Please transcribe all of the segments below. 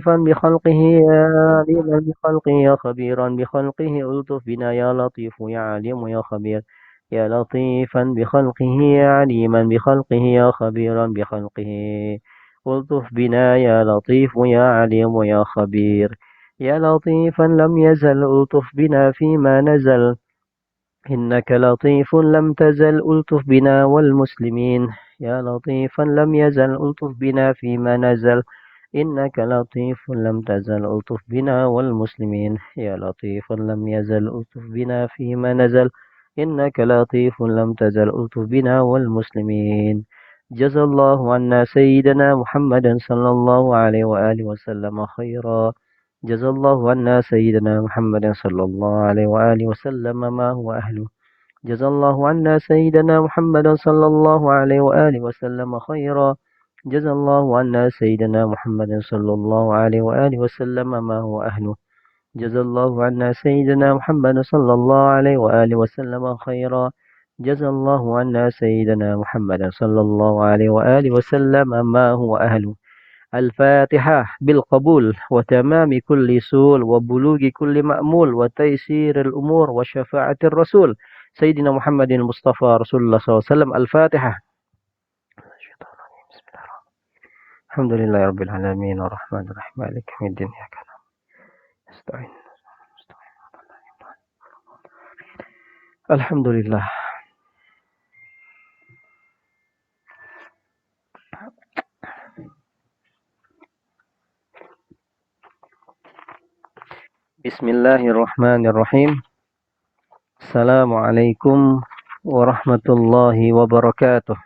لطيفا بخلقه يا عليما بخلقه يا خبيرا بخلقه ألطف بنا يا لطيف يا عليم يا خبير يا لطيفا بخلقه يا عليما بخلقه يا خبيرا بخلقه ألطف بنا يا لطيف يا عليم يا خبير يا لطيفا لم يزل ألطف بنا فيما نزل إنك لطيف لم تزل ألطف بنا والمسلمين يا لطيفا لم يزل ألطف بنا فيما نزل إنك لطيف لم تزل ألطف بنا والمسلمين يا لطيف لم يزل ألطف بنا فيما نزل إنك لطيف لم تزل ألطف بنا والمسلمين جزى الله عنا سيدنا محمدا صلى الله عليه وآله وسلم خيرا جزى الله عنا سيدنا محمد صلى الله عليه وآله وسلم ما هو أهله جزى الله عنا سيدنا محمد صلى الله عليه وآله وسلم خيرا جزى الله عنا سيدنا محمد صلى الله عليه وآله وسلم ما هو أهله جزى الله عنا سيدنا محمد صلى الله عليه وآله وسلم خيرا جزى الله عنا سيدنا محمد صلى الله عليه وآله وسلم ما هو أهله الفاتحة بالقبول وتمام كل سول وبلوغ كل مأمول وتيسير الأمور وشفاعة الرسول سيدنا محمد المصطفى رسول الله صلى الله عليه وسلم الفاتحة الحمد لله رب العالمين الرحمن الرحيم مالك يوم الدين إياك نستعين الحمد لله بسم الله الرحمن الرحيم السلام عليكم ورحمة الله وبركاته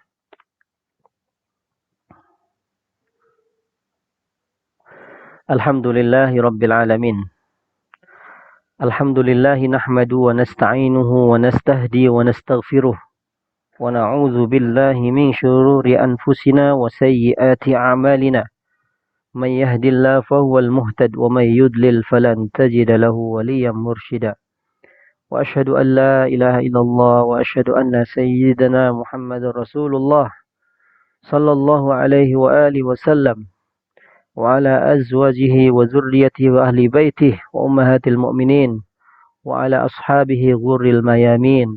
الحمد لله رب العالمين الحمد لله نحمده ونستعينه ونستهدي ونستغفره ونعوذ بالله من شرور أنفسنا وسيئات أعمالنا من يهد الله فهو المهتد ومن يضلل فلن تجد له وليا مرشدا وأشهد أن لا إله إلا الله وأشهد أن سيدنا محمد رسول الله صلى الله عليه وآله وسلم وعلى أزواجه وذريته وأهل بيته وأمهات المؤمنين وعلى أصحابه غر الميامين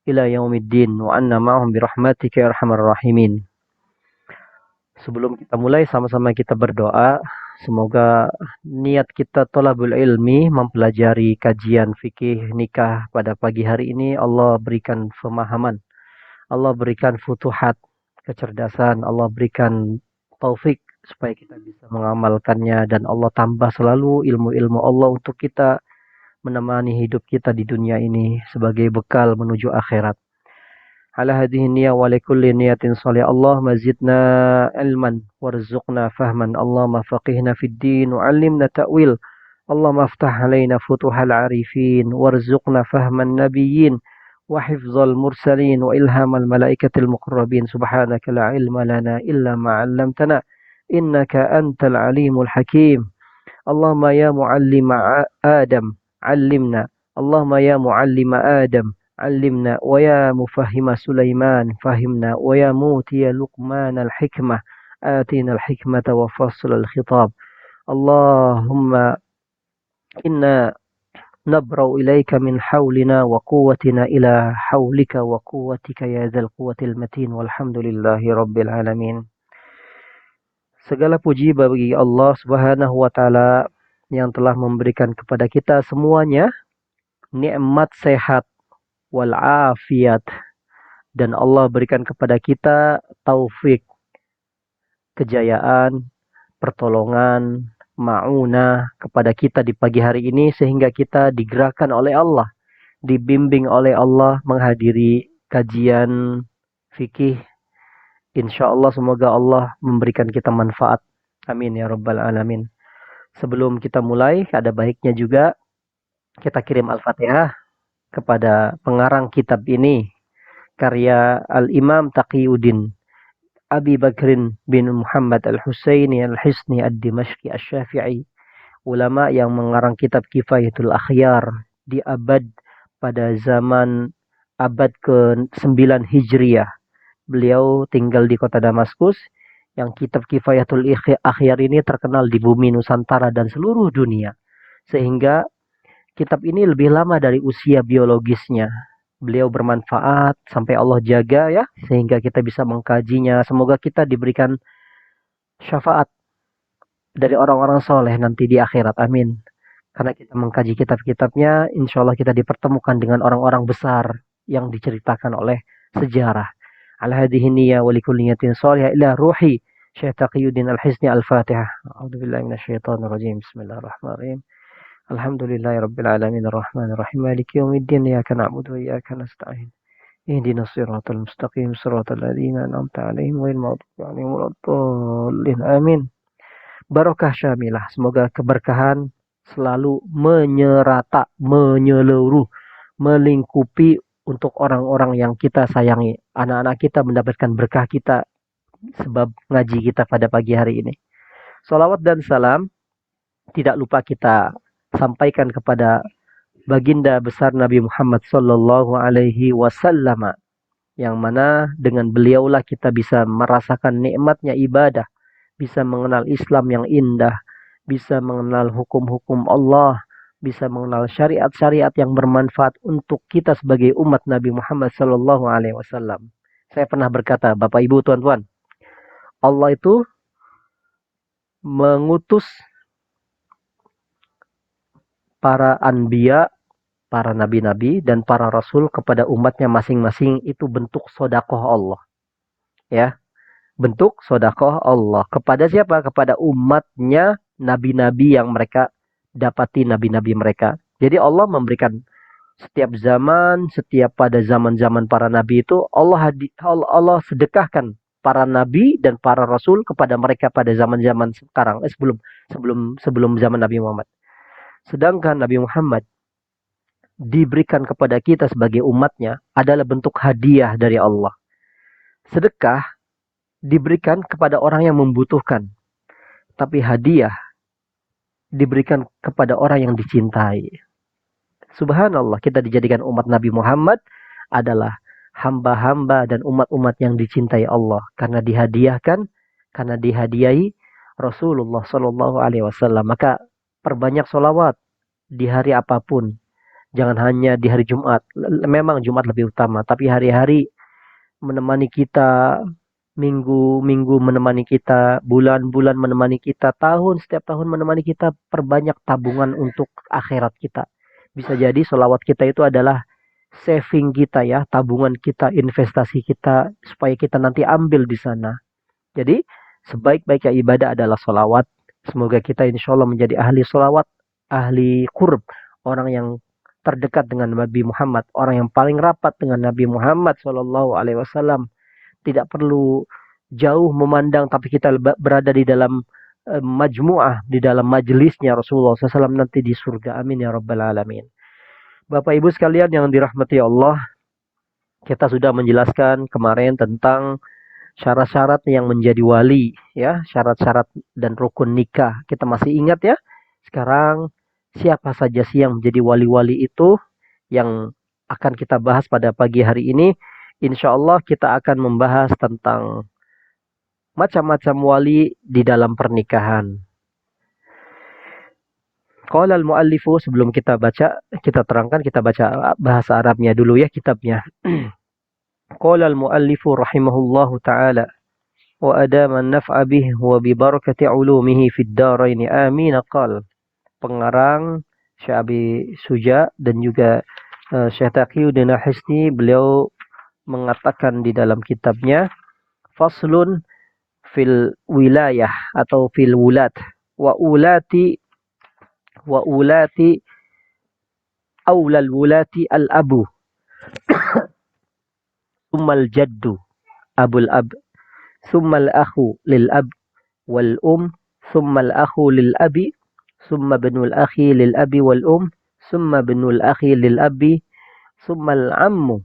إلى يوم الدين وأن معهم برحمتك يا أرحم الراحمين. Sebelum kita mulai, sama-sama kita berdoa. Semoga niat kita thalabul ilmi, mempelajari kajian fikih nikah pada pagi hari ini, Allah berikan pemahaman, Allah berikan futuhat, kecerdasan, Allah berikan taufik supaya kita bisa mengamalkannya, dan Allah tambah selalu ilmu-ilmu Allah untuk kita menemani hidup kita di dunia ini sebagai bekal menuju akhirat. على هذه النية ولكل نية صالحة اللهم زدنا علما وارزقنا فهما اللهم فقهنا في الدين وعلمنا تأويل اللهم افتح علينا فتوح العارفين وارزقنا فهم النبيين وحفظ المرسلين وإلهام الملائكة المقربين سبحانك لا علم لنا إلا ما علمتنا إنك أنت العليم الحكيم اللهم يا معلم آدم علمنا اللهم يا معلم آدم علمنا ويا مفهم سليمان فهمنا ويا موتي لقمان الحكمة آتينا الحكمة وفصل الخطاب اللهم إنا نبرأ إليك من حولنا وقوتنا إلى حولك وقوتك يا ذا القوة المتين والحمد لله رب العالمين. Segala puji bagi Allah Subhanahu wa taala yang telah memberikan kepada kita semuanya nikmat sehat walafiat, dan Allah berikan kepada kita taufik, kejayaan, pertolongan, ma'unah kepada kita di pagi hari ini, sehingga kita digerakkan oleh Allah, dibimbing oleh Allah menghadiri kajian fikih. Insya Allah semoga Allah memberikan kita manfaat. Amin ya rabbal alamin. Sebelum kita mulai, ada baiknya juga kita kirim Al-Fatihah kepada pengarang kitab ini, karya Al-Imam Taqiyuddin Abi Bakrin bin Muhammad Al-Husaini Al-Hisni Ad-Dimashqi Asy-Syafi'i, ulama yang mengarang kitab Kifayatul Akhyar di pada zaman abad ke-9 Hijriah. Beliau tinggal di kota Damaskus yang kitab Kifayatul Akhyar ini terkenal di bumi Nusantara dan seluruh dunia. Sehingga kitab ini lebih lama dari usia biologisnya. Beliau bermanfaat sampai Allah jaga ya, sehingga kita bisa mengkajinya. Semoga kita diberikan syafaat dari orang-orang soleh nanti di akhirat. Amin. Karena kita mengkaji kitab-kitabnya, insya Allah kita dipertemukan dengan orang-orang besar yang diceritakan oleh sejarah. Al-hadihi niyya wa likulli niyatin shalihah ila ruhi Syekh Taqiyuddin Al-Hisni Al-Fatihah. A'udzubillahi minasyaitonir rajim. Bismillahirrahmanirrahim. Alhamdulillahirabbil alamin arrahmanir rahim maliki yaumiddin iyyaka na'budu wa iyyaka nasta'in. Ihdinas siratal mustaqim siratal ladzina an'amta 'alaihim ghairil maghdubi 'alaihim waladdallin. Amin. Barokah syamilah. Semoga keberkahan selalu menyerata, menyeluruh, melingkupi untuk orang-orang yang kita sayangi. Anak-anak kita mendapatkan berkah kita sebab ngaji kita pada pagi hari ini. Salawat dan salam tidak lupa kita sampaikan kepada baginda besar Nabi Muhammad sallallahu alaihi wasallam, yang mana dengan beliaulah kita bisa merasakan nikmatnya ibadah, bisa mengenal Islam yang indah, bisa mengenal hukum-hukum Allah, bisa mengenal syariat-syariat yang bermanfaat untuk kita sebagai umat Nabi Muhammad sallallahu alaihi wasallam. Saya pernah berkata, Bapak Ibu, tuan-tuan, Allah itu mengutus para anbiya, para nabi-nabi dan para rasul kepada umatnya masing-masing, itu bentuk sodakoh Allah. Ya, bentuk sodakoh Allah. Kepada siapa? Kepada umatnya nabi-nabi yang mereka dapati, nabi-nabi mereka. Jadi Allah memberikan setiap zaman, setiap pada zaman-zaman para nabi itu Allah sedekahkan para nabi dan para rasul kepada mereka pada zaman-zaman sekarang, sebelum zaman Nabi Muhammad. Sedangkan Nabi Muhammad diberikan kepada kita sebagai umatnya adalah bentuk hadiah dari Allah. Sedekah diberikan kepada orang yang membutuhkan, tapi hadiah diberikan kepada orang yang dicintai. Subhanallah, kita dijadikan umat Nabi Muhammad adalah hamba-hamba dan umat-umat yang dicintai Allah karena dihadiahi Rasulullah Shallallahu Alaihi Wasallam. Maka perbanyak solawat di hari apapun, jangan hanya di hari Jumat. Memang Jumat lebih utama, tapi hari-hari menemani kita, minggu-minggu menemani kita, bulan-bulan menemani kita, setiap tahun menemani kita. Perbanyak tabungan untuk akhirat kita. Bisa jadi solawat kita itu adalah saving kita ya, tabungan kita, investasi kita, supaya kita nanti ambil di sana. Jadi sebaik-baiknya ibadah adalah solawat. Semoga kita insya Allah menjadi ahli solawat, ahli qurb, orang yang terdekat dengan Nabi Muhammad, orang yang paling rapat dengan Nabi Muhammad Sallallahu Alaihi Wasallam. Tidak perlu jauh memandang, tapi kita berada di dalam majmu'ah, di dalam majelisnya Rasulullah SAW nanti di surga. Amin ya rabbal alamin. Bapak Ibu sekalian yang dirahmati Allah, kita sudah menjelaskan kemarin tentang syarat-syarat yang menjadi wali, ya, syarat-syarat dan rukun nikah. Kita masih ingat ya? Sekarang siapa saja sih yang menjadi wali-wali itu yang akan kita bahas pada pagi hari ini. Insya Allah kita akan membahas tentang macam-macam wali di dalam pernikahan. Qala al-muallifu, sebelum kita baca, kita terangkan, kita baca bahasa Arabnya dulu ya kitabnya. Qala al-muallifu rahimahullahu ta'ala wa adama an-naf'a bih wa bi barakati 'ulumihi fid darain amin. Qala pengarang Syekh Abi Suja dan juga Syekh Taqiyuddin Al-Hisni, beliau mengatakan di dalam kitabnya, faslun fil wilayah atau fil wulat wa ulati aulal wulati al abu summal jaddu abul ab summal akhu lil ab wal summal akhu lil abi summa ibnul akhi lil abi wal summa ibnul akhi lil abi summal ammu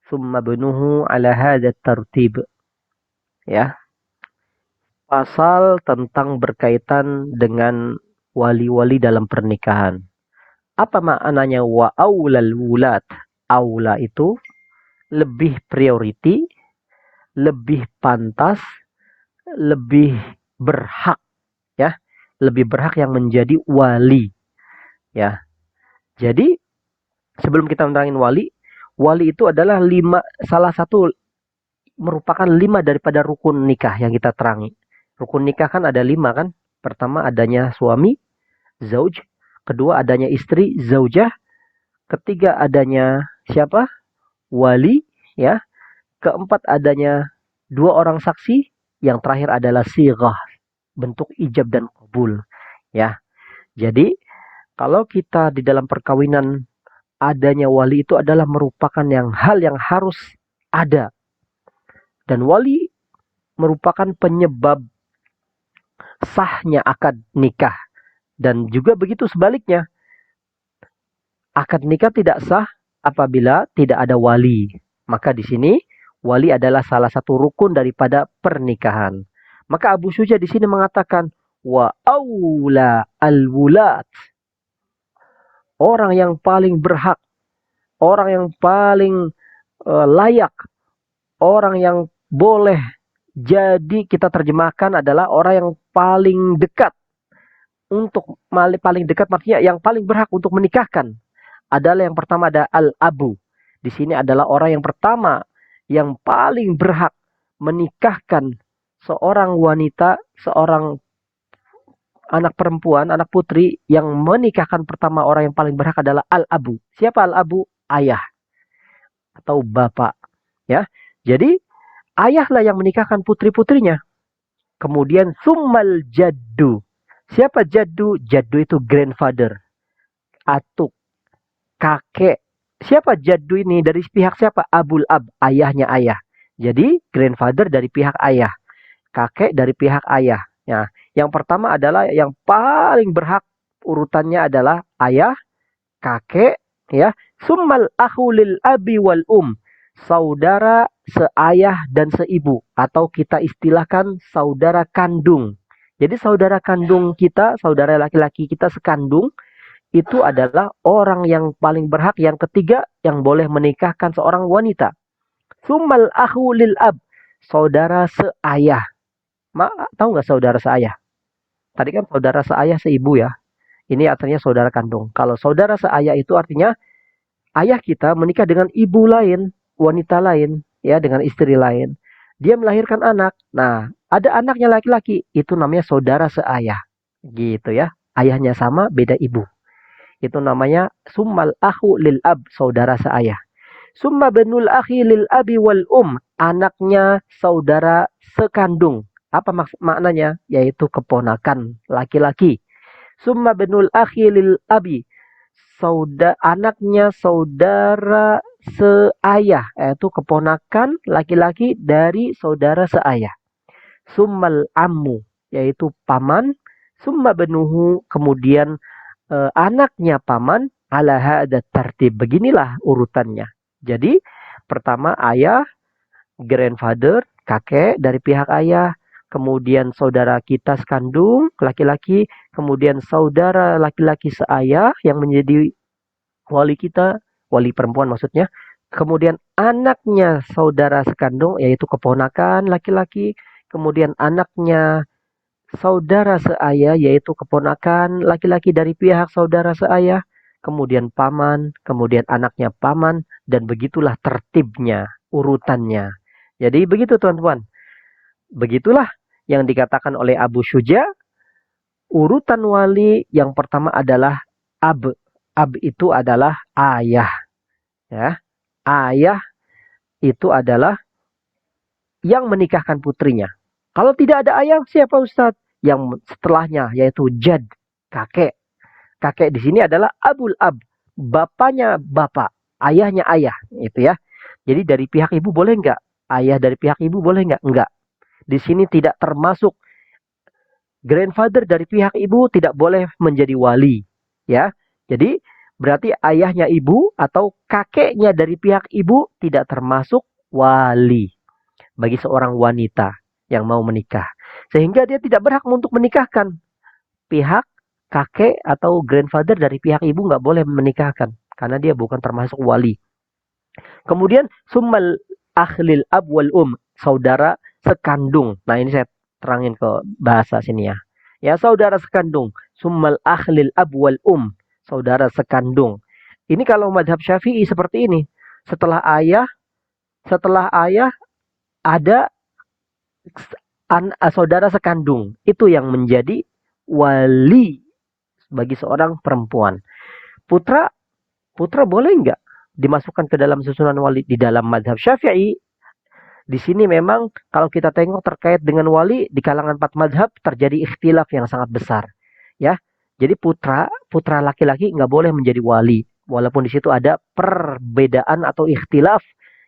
summa ibnuhu ala hadha tartib. Ya, pasal tentang berkaitan dengan wali-wali dalam pernikahan. Apa maknanya wa aulal wulat? Aula itu lebih priority, lebih pantas, lebih berhak, ya, lebih berhak yang menjadi wali, ya. Jadi sebelum kita menerangin wali, wali itu adalah salah satu merupakan 5 daripada rukun nikah yang kita terangi. Rukun nikah kan ada 5 kan? Pertama adanya suami, zauj. Kedua adanya istri, zaujah. Ketiga adanya siapa? Wali, ya. Keempat adanya 2 orang saksi. Yang terakhir adalah sighah, bentuk ijab dan kabul, ya. Jadi kalau kita di dalam perkawinan adanya wali itu adalah merupakan hal yang harus ada, dan wali merupakan penyebab sahnya akad nikah, dan juga begitu sebaliknya, akad nikah tidak sah apabila tidak ada wali. Maka di sini wali adalah salah satu rukun daripada pernikahan. Maka Abu Syuja di sini mengatakan wa aula al-wulat, orang yang paling berhak, orang yang paling layak, orang yang boleh jadi kita terjemahkan adalah orang yang paling dekat untuk paling dekat, maksudnya yang paling berhak untuk menikahkan adalah yang pertama ada al-abu. Di sini adalah orang yang pertama yang paling berhak menikahkan seorang wanita, seorang anak perempuan, anak putri, yang menikahkan pertama orang yang paling berhak adalah al-abu. Siapa al-abu? Ayah atau bapak, ya. Jadi ayahlah yang menikahkan putri-putrinya. Kemudian summal jaddu. Siapa jaddu? Jaddu itu grandfather, atuk, kakek. Siapa jaddu ini? Dari pihak siapa? Abul ab, ayahnya ayah. Jadi grandfather dari pihak ayah, kakek dari pihak ayah. Ya, yang pertama adalah yang paling berhak, urutannya adalah ayah, kakek, ya. Summal akhu lil abi wal saudara seayah dan seibu, atau kita istilahkan saudara kandung. Jadi saudara kandung kita, saudara laki-laki kita sekandung, itu adalah orang yang paling berhak, yang ketiga yang boleh menikahkan seorang wanita. Summal akhu lil ab, saudara seayah. Tahu nggak saudara seayah? Tadi kan saudara seayah seibu, ya. Ini artinya saudara kandung. Kalau saudara seayah itu artinya ayah kita menikah dengan ibu lain, wanita lain, ya, dengan istri lain. Dia melahirkan anak. Nah, ada anaknya laki-laki, itu namanya saudara seayah. Gitu, ya. Ayahnya sama, beda ibu. Itu namanya summal akhu lil ab, saudara seayah. Summa benul akhi lil abi wal anaknya saudara sekandung. Apa maknanya? Yaitu keponakan laki-laki. Summa benul akhi lil abi, anaknya saudara seayah, yaitu keponakan laki-laki dari saudara seayah. Summal ammu, yaitu paman. Summa benuhu, kemudian anaknya paman. Ala hada tertib, beginilah urutannya. Jadi pertama ayah, grandfather, kakek dari pihak ayah, kemudian saudara kita sekandung laki-laki, kemudian saudara laki-laki seayah yang menjadi wali kita, wali perempuan maksudnya, kemudian anaknya saudara sekandung yaitu keponakan laki-laki, kemudian anaknya saudara seayah yaitu keponakan laki-laki dari pihak saudara seayah, kemudian paman, kemudian anaknya paman, dan begitulah tertibnya, urutannya. Jadi begitu teman-teman. Begitulah yang dikatakan oleh Abu Syuja, urutan wali yang pertama adalah ab. Ab itu adalah ayah, ya. Ayah itu adalah yang menikahkan putrinya. Kalau tidak ada ayah, siapa Ustadz? Yang setelahnya, yaitu jad, kakek. Kakek di sini adalah abul ab, bapaknya bapak, ayahnya ayah, itu ya. Jadi dari pihak ibu boleh nggak? Ayah dari pihak ibu boleh nggak? Enggak. Di sini tidak termasuk grandfather dari pihak ibu, tidak boleh menjadi wali, ya. Jadi berarti ayahnya ibu atau kakeknya dari pihak ibu tidak termasuk wali bagi seorang wanita yang mau menikah. Sehingga dia tidak berhak untuk menikahkan. Pihak kakek atau grandfather dari pihak ibu nggak boleh menikahkan, karena dia bukan termasuk wali. Kemudian summal akhlil ab wal saudara sekandung. Nah ini saya terangin ke bahasa sini ya. Ya, saudara sekandung. Summal akhlil ab wal saudara sekandung. Ini kalau madhab Syafi'i seperti ini. Setelah ayah ada saudara sekandung. Itu yang menjadi wali bagi seorang perempuan. Putra boleh nggak dimasukkan ke dalam susunan wali? Di dalam madhab Syafi'i, di sini memang kalau kita tengok terkait dengan wali di kalangan 4 madhab terjadi ikhtilaf yang sangat besar. Ya, jadi putra laki-laki nggak boleh menjadi wali, walaupun di situ ada perbedaan atau ikhtilaf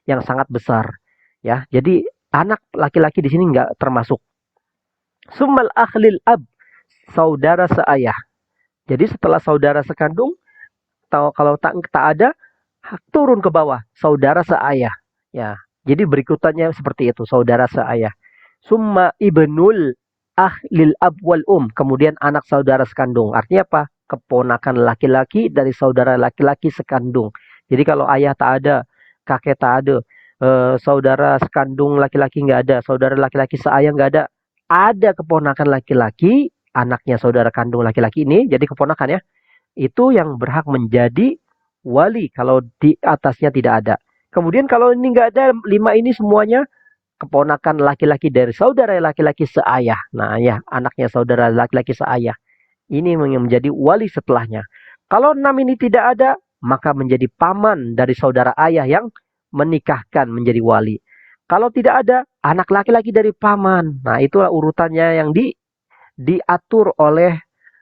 yang sangat besar. Ya, jadi anak laki-laki di sini nggak termasuk. Summal akhlil ab, saudara seayah. Jadi setelah saudara sekandung, kalau tak ada, turun ke bawah, saudara seayah. Ya, jadi berikutannya seperti itu, saudara seayah. Summa ibnul ahlil ab wal kemudian anak saudara sekandung. Artinya apa? Keponakan laki-laki dari saudara laki-laki sekandung. Jadi kalau ayah tak ada, kakek tak ada, saudara sekandung laki-laki nggak ada, saudara laki-laki seayah nggak ada keponakan laki-laki, anaknya saudara kandung laki-laki ini, jadi keponakan ya, itu yang berhak menjadi wali kalau di atasnya tidak ada. Kemudian kalau ini nggak ada 5 ini semuanya keponakan laki-laki dari saudara laki-laki seayah. Nah ya, anaknya saudara laki-laki seayah. Ini yang menjadi wali setelahnya. Kalau 6 ini tidak ada, maka menjadi paman dari saudara ayah yang menikahkan menjadi wali. Kalau tidak ada, anak laki-laki dari paman. Nah itulah urutannya yang diatur oleh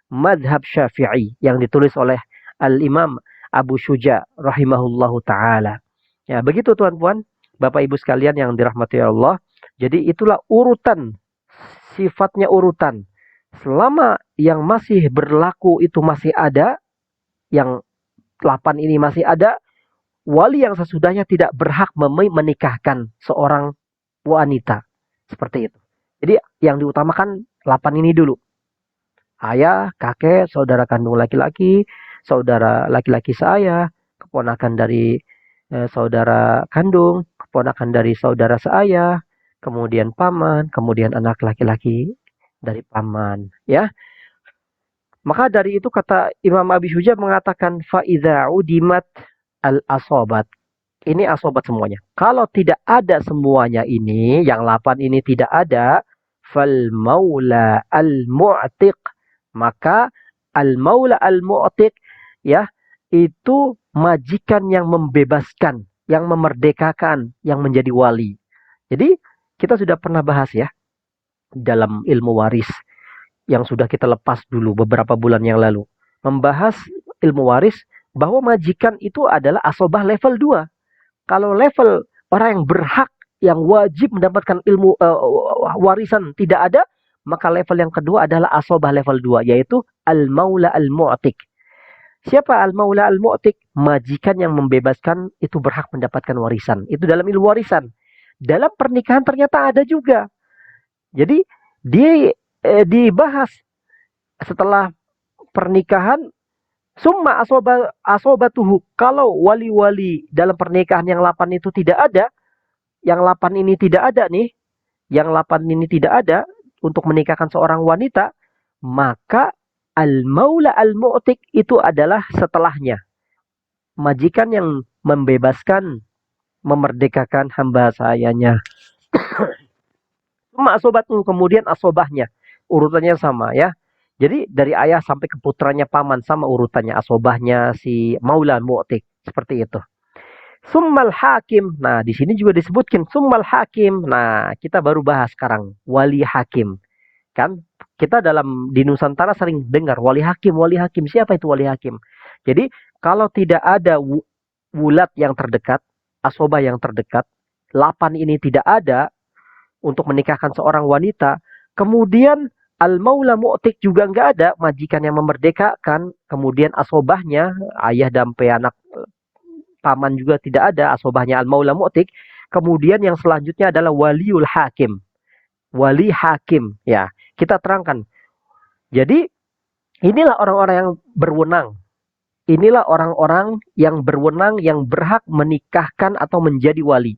madhab Syafi'i yang ditulis oleh Al-Imam Abu Syuja rahimahullahu ta'ala. Ya, begitu tuan-tuan, Bapak Ibu sekalian yang dirahmati Allah. Jadi itulah urutan, sifatnya urutan. Selama yang masih berlaku itu masih ada, yang 8 ini masih ada, wali yang sesudahnya tidak berhak menikahkan seorang wanita. Seperti itu. Jadi yang diutamakan 8 ini dulu. Ayah, kakek, saudara kandung laki-laki, saudara laki-laki seayah, keponakan dari saudara kandung, keponakan dari saudara seayah, kemudian paman, kemudian anak laki-laki dari paman, ya. Maka dari itu kata Imam Abi Syuja mengatakan faidza udimat al-asobat. Ini asobat semuanya. Kalau tidak ada semuanya ini, yang 8 ini tidak ada, fal maula al-mu'tiq, maka al-maula al-mu'tiq ya, itu majikan yang membebaskan, yang memerdekakan, yang menjadi wali. Jadi kita sudah pernah bahas ya dalam ilmu waris yang sudah kita lepas dulu beberapa bulan yang lalu. Membahas ilmu waris bahwa majikan itu adalah asobah level 2. Kalau level orang yang berhak, yang wajib mendapatkan ilmu warisan tidak ada, maka level yang kedua adalah asobah level 2, yaitu al-maula al-mu'tik. Siapa al-maula al-mu'tik? Majikan yang membebaskan itu berhak mendapatkan warisan. Itu dalam ilmu warisan. Dalam pernikahan ternyata ada juga. Jadi dia dibahas setelah pernikahan. Summa asobatuhu. Kalau wali-wali dalam pernikahan yang 8 itu tidak ada, yang 8 ini tidak ada nih, yang 8 ini tidak ada untuk menikahkan seorang wanita, maka al-maula al-mu'tik itu adalah setelahnya. Majikan yang membebaskan, memerdekakan hamba sayanya. Summa asobatuhu, kemudian asobahnya. Urutannya sama ya. Jadi dari ayah sampai ke putranya paman sama urutannya, asobahnya si maula mu'tik, seperti itu. Summal hakim. Nah, di sini juga disebutkan summal hakim. Nah, kita baru bahas sekarang wali hakim. Kan kita di Nusantara sering dengar wali hakim, wali hakim. Siapa itu wali hakim? Jadi kalau tidak ada wulat yang terdekat, asobah yang terdekat, 8 ini tidak ada untuk menikahkan seorang wanita, kemudian al-maula mu'tik juga nggak ada, majikan yang memerdekakan, kemudian asobahnya, ayah dan anak paman juga tidak ada, asobahnya al-maula mu'tik, kemudian yang selanjutnya adalah waliul hakim. Wali hakim, ya. Kita terangkan. Jadi, inilah orang-orang yang berwenang. Inilah orang-orang yang berwenang yang berhak menikahkan atau menjadi wali.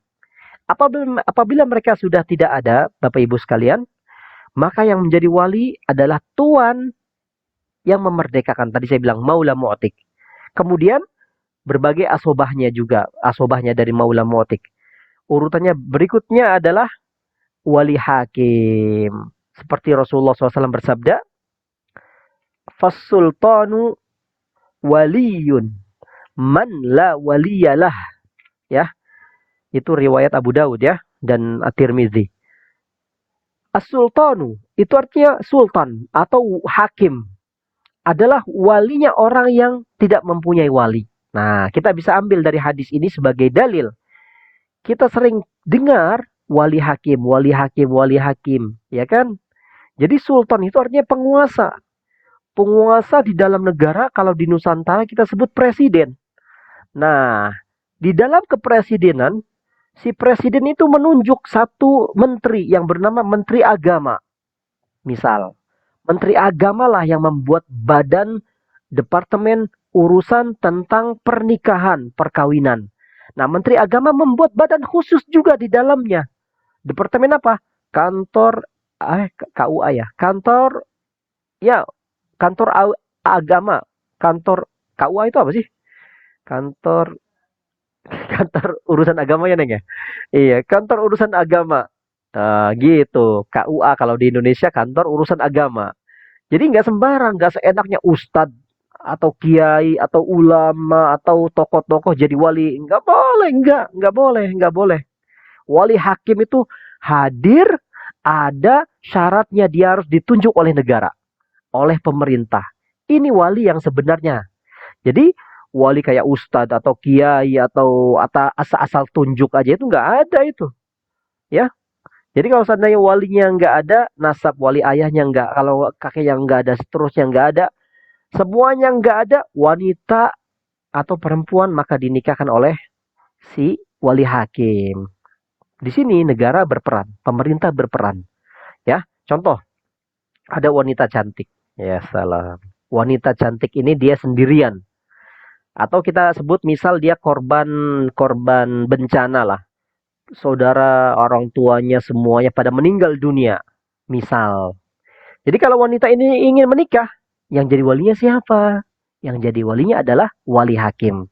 Apabila mereka sudah tidak ada, Bapak Ibu sekalian, Maka yang menjadi wali adalah tuan yang memerdekakan. Tadi saya bilang maula mu'tik. Kemudian berbagai asobahnya juga, asobahnya dari maula mu'tik. Urutannya berikutnya adalah wali hakim. Seperti Rasulullah SAW bersabda, "Fas-sultanu waliyun man la waliyalah." Ya, itu riwayat Abu Daud ya dan At-Tirmizi. As-sultanu itu artinya sultan atau hakim adalah walinya orang yang tidak mempunyai wali. Nah, kita bisa ambil dari hadis ini sebagai dalil. Kita sering dengar wali hakim, wali hakim, wali hakim, ya kan? Jadi sultan itu artinya penguasa. Penguasa di dalam negara, kalau di Nusantara kita sebut presiden. Nah, di dalam kepresidenan, si presiden itu menunjuk satu menteri yang bernama Menteri Agama. Misal, Menteri Agama lah yang membuat badan departemen urusan tentang pernikahan, perkawinan. Nah, Menteri Agama membuat badan khusus juga di dalamnya. Departemen apa? Kantor KUA ya. Kantor ya, kantor agama. Kantor KUA itu apa sih? Kantor kantor urusan agama ya, Neng ya? Iya, kantor urusan agama. Nah, gitu. KUA kalau di Indonesia kantor urusan agama. Jadi nggak sembarang, nggak seenaknya ustadz atau kiai atau ulama atau tokoh-tokoh jadi wali. Nggak boleh, nggak boleh, nggak boleh. Wali hakim itu hadir, ada syaratnya, dia harus ditunjuk oleh negara, oleh pemerintah. Ini wali yang sebenarnya. Jadi wali kayak ustadz atau kiai atau asal-asal tunjuk aja itu nggak ada itu, ya. Jadi kalau seandainya walinya nggak ada, nasab wali ayahnya nggak, kalau kakek yang nggak ada, seterusnya nggak ada, semuanya nggak ada, wanita atau perempuan maka dinikahkan oleh si wali hakim. Di sini negara berperan, pemerintah berperan. Ya, contoh, ada wanita cantik. Ya salam. Wanita cantik ini dia sendirian. Atau kita sebut misal dia korban korban bencana lah. Saudara, orang tuanya semuanya pada meninggal dunia. Misal. Jadi kalau wanita ini ingin menikah, yang jadi walinya siapa? Yang jadi walinya adalah wali hakim.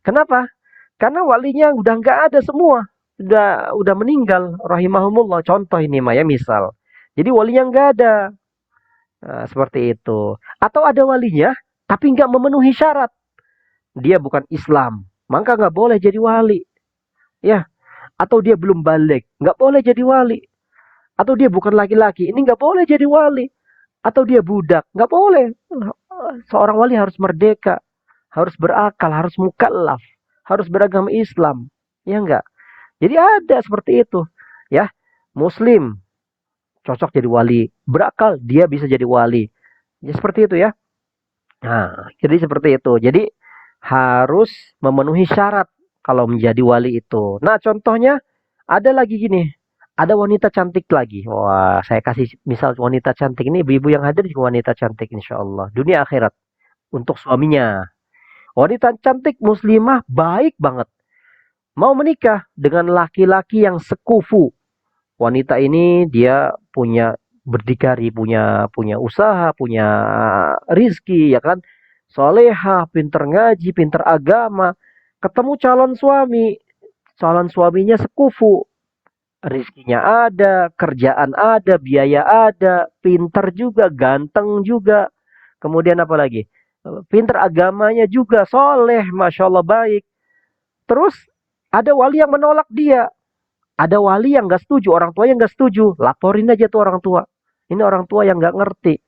Kenapa? Karena walinya udah nggak ada semua. Udah meninggal rahimahumullah. Contoh ini Maya misal. Jadi walinya nggak ada. Nah, seperti itu. Atau ada walinya tapi nggak memenuhi syarat. Dia bukan Islam, maka nggak boleh jadi wali. Ya. Atau dia belum balik, nggak boleh jadi wali. Atau dia bukan laki-laki, ini nggak boleh jadi wali. Atau dia budak, nggak boleh. Seorang wali harus merdeka, harus berakal, harus mukallaf, harus beragama Islam. Ya enggak? Jadi ada seperti itu. Ya, Muslim cocok jadi wali, berakal dia bisa jadi wali. Ya seperti itu ya. Nah, jadi seperti itu. Jadi harus memenuhi syarat kalau menjadi wali itu. Nah, contohnya ada lagi gini. Ada wanita cantik lagi. Wah, saya kasih misal wanita cantik ini, ibu-ibu yang hadir juga wanita cantik insya Allah. Dunia akhirat untuk suaminya. Wanita cantik muslimah baik banget. Mau menikah dengan laki-laki yang sekufu. Wanita ini dia punya berdikari, punya punya usaha, punya rizki, ya kan? Soleha, pinter ngaji, pinter agama. Ketemu calon suaminya sekufu. Rizkinya ada, kerjaan ada, biaya ada, pinter juga, ganteng juga. Kemudian apa lagi? Pinter agamanya juga, soleh, masya Allah baik. Terus ada wali yang menolak dia. Ada wali yang gak setuju, orang tua yang gak setuju. Laporin aja tuh orang tua. Ini orang tua yang gak ngerti.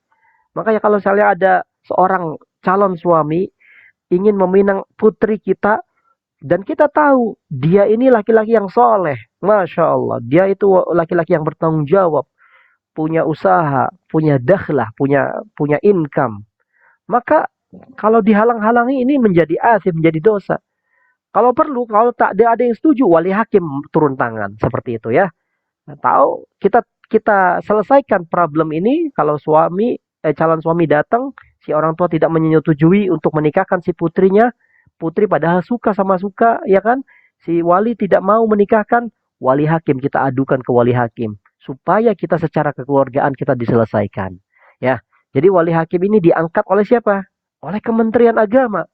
Makanya kalau misalnya ada seorang calon suami ingin meminang putri kita, dan kita tahu dia ini laki-laki yang soleh. Masya Allah. Dia itu laki-laki yang bertanggung jawab. Punya usaha, punya dakhlah, punya income. Maka kalau dihalang-halangi ini menjadi asim, menjadi dosa. Kalau perlu, kalau tak ada yang setuju, wali hakim turun tangan. Seperti itu ya. Nah, tahu kita kita selesaikan problem ini kalau calon suami datang, si orang tua tidak menyetujui untuk menikahkan si putrinya, putri padahal suka, ya kan? Si wali tidak mau menikahkan, wali hakim kita adukan ke wali hakim supaya kita secara kekeluargaan kita diselesaikan. Ya, jadi wali hakim ini diangkat oleh siapa? Oleh Kementerian Agama.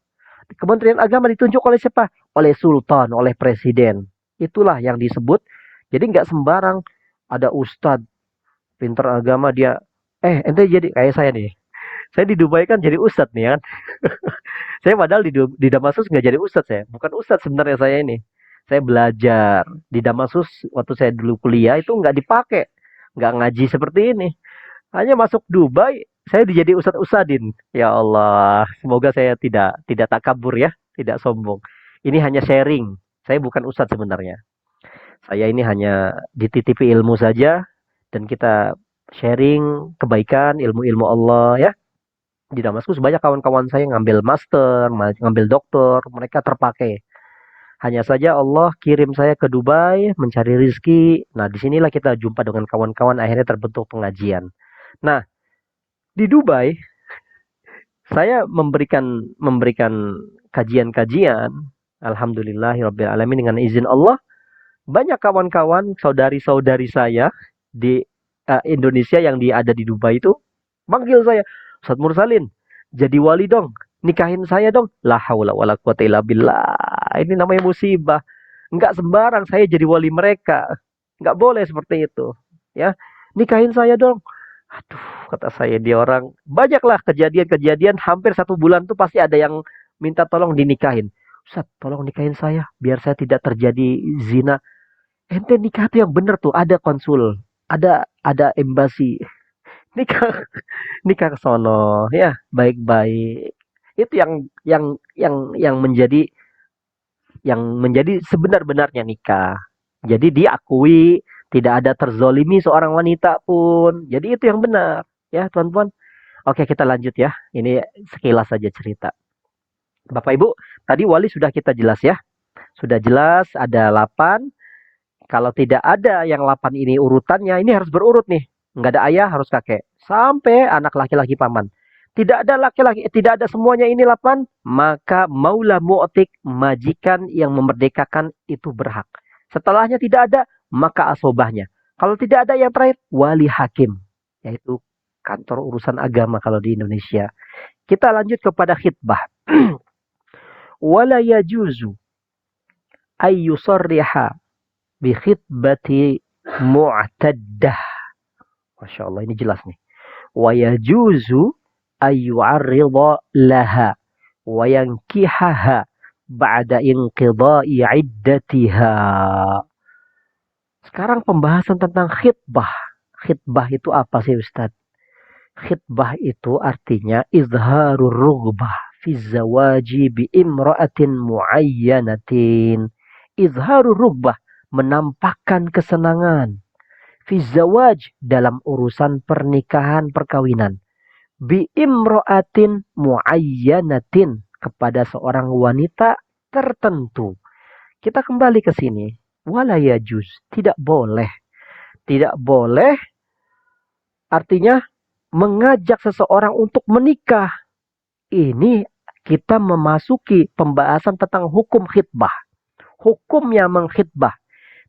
Kementerian Agama ditunjuk oleh siapa? Oleh Sultan, oleh Presiden. Itulah yang disebut. Jadi nggak sembarang ada ustadz pinter agama dia. Ente jadi kayak saya nih. Saya di Dubai kan jadi ustadz nih kan. Saya padahal di Damaskus nggak jadi ustadz saya. Bukan ustadz sebenarnya saya ini. Saya belajar di Damaskus waktu saya dulu kuliah itu nggak dipakai, nggak ngaji seperti ini. Hanya masuk Dubai, saya dijadi ustadz usadin. Ya Allah, semoga saya tidak takabur ya, tidak sombong. Ini hanya sharing. Saya bukan ustadz sebenarnya. Saya ini hanya dititipi ilmu saja dan kita sharing kebaikan, ilmu-ilmu Allah ya. Di Damaskus banyak kawan-kawan saya ngambil master, ngambil doktor, mereka terpakai. Hanya saja Allah kirim saya ke Dubai mencari rizki. Nah, disinilah kita jumpa dengan kawan-kawan akhirnya terbentuk pengajian. Nah, di Dubai saya memberikan kajian-kajian. Alhamdulillahirabbil alamin dengan izin Allah. Banyak kawan-kawan, saudari-saudari saya di Indonesia yang ada di Dubai itu manggil saya, Ustaz Mursalin, jadi wali dong, nikahin saya dong. La haula wala quwata illa billah. Ini namanya musibah. Enggak sembarang saya jadi wali mereka. Enggak boleh seperti itu. Ya, nikahin saya dong. Aduh, kata saya dia orang. Banyaklah kejadian-kejadian hampir 1 bulan tuh pasti ada yang minta tolong dinikahin. Ustaz, tolong nikahin saya biar saya tidak terjadi zina. Ente nikah tuh yang bener tuh, ada konsul, ada embasi. Nikah nikah ke sono ya, baik-baik. Itu yang menjadi sebenar-benarnya nikah. Jadi diakui, tidak ada terzolimi seorang wanita pun. Jadi itu yang benar. Ya, tuan-tuan. Oke, kita lanjut ya. Ini sekilas saja cerita. Bapak Ibu, tadi wali sudah kita jelas ya. Sudah jelas ada 8. Kalau tidak ada yang 8 ini urutannya, ini harus berurut nih. Nggak ada ayah, harus kakek. Sampai anak laki-laki paman. Tidak ada laki-laki, tidak ada semuanya ini 8, maka maula mu'tik, majikan yang memerdekakan itu berhak. Setelahnya tidak ada, maka asobahnya. Kalau tidak ada yang terakhir, wali hakim. Yaitu kantor urusan agama kalau di Indonesia. Kita lanjut kepada khitbah. Wala yajuzu ayyusarriha bi khitbati mu'taddah. Masya Allah, ini jelas nih. Wa yajuzu ayyu'arrida laha wa yankihaha ba'da inqidai iddatiha. Sekarang pembahasan tentang khitbah. Khitbah itu apa sih Ustaz? Khitbah itu artinya izharur rughbah fi zawaji bi imra'atin muayyanatin. Izharur rughbah, menampakkan kesenangan. Fi zawaj, dalam urusan pernikahan perkawinan. Bi imro'atin muayyanatin, kepada seorang wanita tertentu. Kita kembali ke sini. Wala yajuz, tidak boleh. Tidak boleh artinya mengajak seseorang untuk menikah. Ini kita memasuki pembahasan tentang hukum khitbah. Hukumnya mengkhitbah.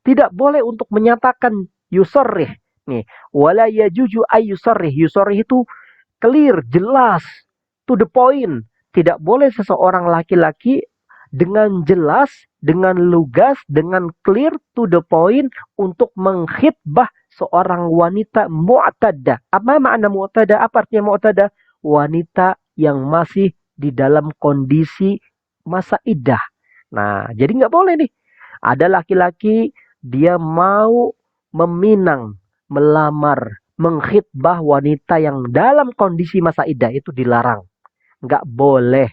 Tidak boleh untuk menyatakan yusorrih. Nih, wala yajuju ayyusorrih. Yusorrih itu clear, jelas, to the point. Tidak boleh seseorang laki-laki dengan jelas, dengan lugas, dengan clear, to the point untuk mengkhitbah seorang wanita mu'tadah. Apa makna mu'tadah? Apa artinya mu'tadah? Wanita yang masih di dalam kondisi masa iddah. Nah, jadi nggak boleh nih. Ada laki-laki dia mau meminang, melamar, mengkhitbah wanita yang dalam kondisi masa iddah, itu dilarang. Nggak boleh.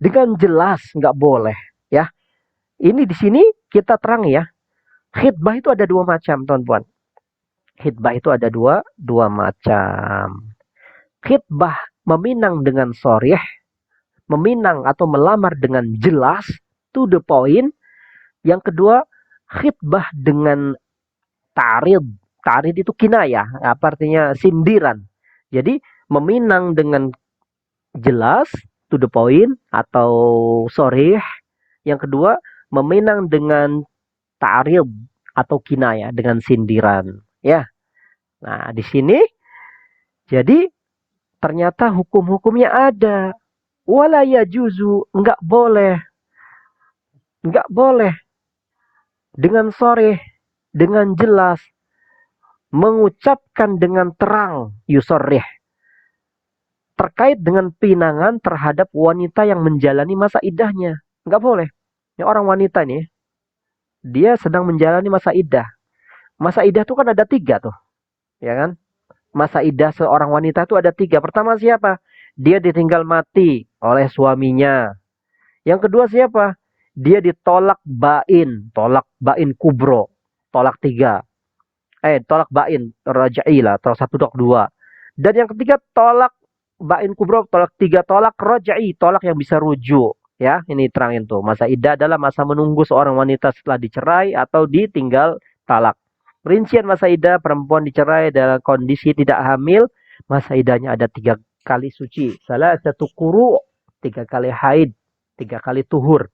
Dengan jelas nggak boleh. Ya, ini di sini kita terang ya. Khitbah itu ada 2 macam, tuan-tuan. Khitbah itu ada dua macam. Khitbah meminang dengan sharih, meminang atau melamar dengan jelas, to the point. Yang kedua, khitbah dengan ta'rid. Ta'rid itu kinayah, apa artinya sindiran. Jadi meminang dengan jelas, to the point atau sharih. Yang kedua, meminang dengan ta'rid atau kinayah, dengan sindiran. Ya. Nah, di sini jadi ternyata hukum-hukumnya ada. Wala yajuzu, enggak boleh dengan sore, dengan jelas mengucapkan dengan terang yusorih terkait dengan pinangan terhadap wanita yang menjalani masa iddahnya. Enggak boleh. Ini orang wanita nih, dia sedang menjalani masa iddah. Masa iddah itu kan ada 3 tuh, ya kan? Masa iddah seorang wanita itu ada 3. Pertama siapa? Dia ditinggal mati oleh suaminya. Yang kedua siapa? Dia ditolak bain, tolak bain kubro, tolak 3. Tolak bain, raja'i lah, tolak 1, tolak 2. Dan yang ketiga tolak bain kubro, tolak 3, tolak raja'i, tolak yang bisa rujuk. Ya, ini terangin tuh. Masa iddah adalah masa menunggu seorang wanita setelah dicerai atau ditinggal talak. Rincian masa iddah, perempuan dicerai dalam kondisi tidak hamil, masa iddahnya ada 3 kali suci. Salah satu kuru, 3 kali haid, 3 kali tuhur.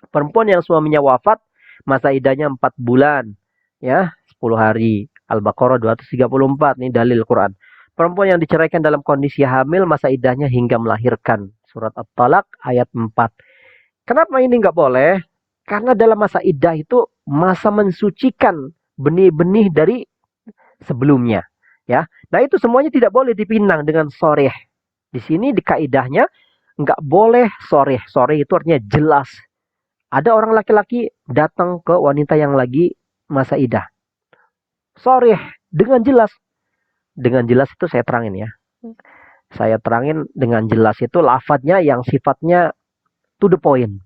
Perempuan yang suaminya wafat, masa iddahnya 4 bulan. Ya, 10 hari. Al-Baqarah 234, ini dalil Quran. Perempuan yang diceraikan dalam kondisi hamil, masa iddahnya hingga melahirkan. Surat At-Talaq ayat 4. Kenapa ini nggak boleh? Karena dalam masa iddah itu masa mensucikan benih-benih dari sebelumnya. Ya, nah itu semuanya tidak boleh dipinang dengan soreh. Di sini di kaidahnya nggak boleh soreh. Soreh itu artinya jelas. Ada orang laki-laki datang ke wanita yang lagi masa iddah. Soreh dengan jelas. Dengan jelas itu saya terangin ya. Saya terangin dengan jelas itu lafadznya yang sifatnya to the point.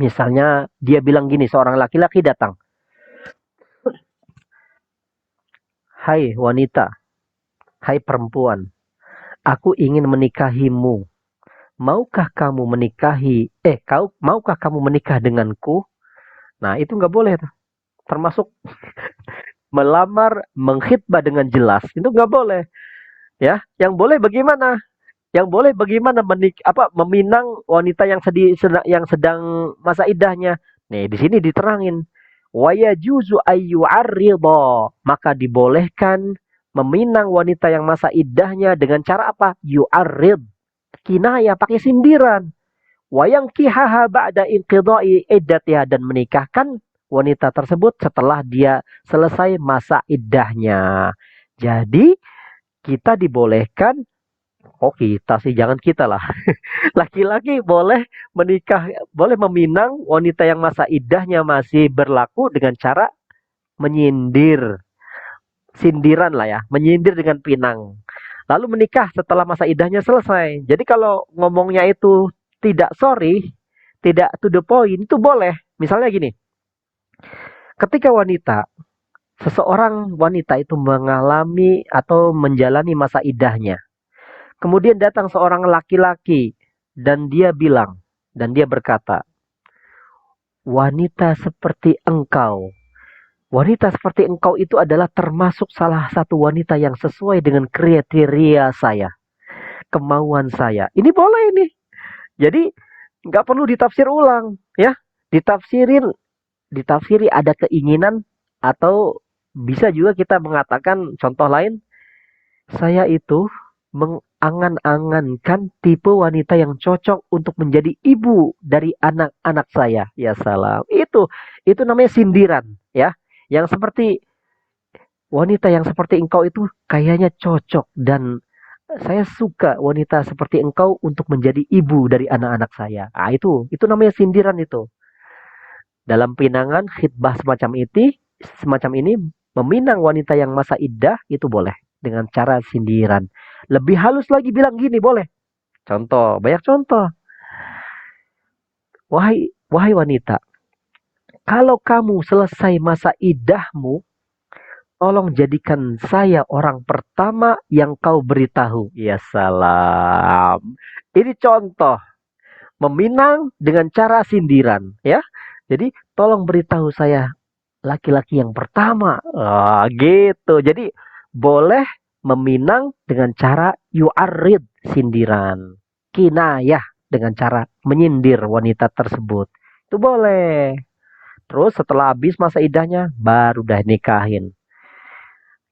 Misalnya dia bilang gini, seorang laki-laki datang. Hai wanita, hai perempuan, aku ingin menikahimu. Maukah kamu maukah kamu menikah denganku? Nah, itu nggak boleh tuh. Termasuk melamar, mengkhitbah dengan jelas. Itu nggak boleh. Ya, yang boleh bagaimana? Yang boleh bagaimana meminang wanita yang sedang masa iddahnya. Nih, di sini diterangin. Wa yajuzu ayyu'arridha. Maka dibolehkan meminang wanita yang masa iddahnya dengan cara apa? Yu'arrid. Kinaya, pakai sindiran. Wa yankihaha ba'da inqidha'i iddatiha, dan menikahkan wanita tersebut setelah dia selesai masa iddahnya. Jadi, kita dibolehkan, kita sih, jangan kita lah. Laki-laki boleh menikah, boleh meminang wanita yang masa iddahnya masih berlaku dengan cara menyindir, sindiran lah ya, menyindir dengan pinang. Lalu menikah setelah masa iddahnya selesai. Jadi kalau ngomongnya itu tidak sorry, tidak to the point, itu boleh. Misalnya gini, ketika seseorang wanita itu mengalami atau menjalani masa iddahnya, kemudian datang seorang laki-laki dan dia berkata, wanita seperti engkau. Wanita seperti engkau itu adalah termasuk salah satu wanita yang sesuai dengan kriteria saya, kemauan saya. Ini boleh ini. Jadi nggak perlu ditafsir ulang, ya. Ditafsiri ada keinginan, atau bisa juga kita mengatakan contoh lain, saya itu mengangan-angankan tipe wanita yang cocok untuk menjadi ibu dari anak-anak saya. Ya salam. Itu namanya sindiran, ya. Yang seperti wanita yang seperti engkau itu kayaknya cocok, dan saya suka wanita seperti engkau untuk menjadi ibu dari anak-anak saya. Ah, itu namanya sindiran itu. Dalam pinangan khitbah semacam ini meminang wanita yang masa iddah itu boleh dengan cara sindiran. Lebih halus lagi bilang gini boleh. Contoh, banyak contoh. Wahai wanita, kalau kamu selesai masa iddahmu, tolong jadikan saya orang pertama yang kau beritahu. Ya salam. Ini contoh meminang dengan cara sindiran, ya. Jadi tolong beritahu saya laki-laki yang pertama. Gitu. Jadi boleh meminang dengan cara yu'arrid, sindiran. Kinayah, dengan cara menyindir wanita tersebut. Itu boleh. Terus setelah habis masa iddahnya baru dah nikahin.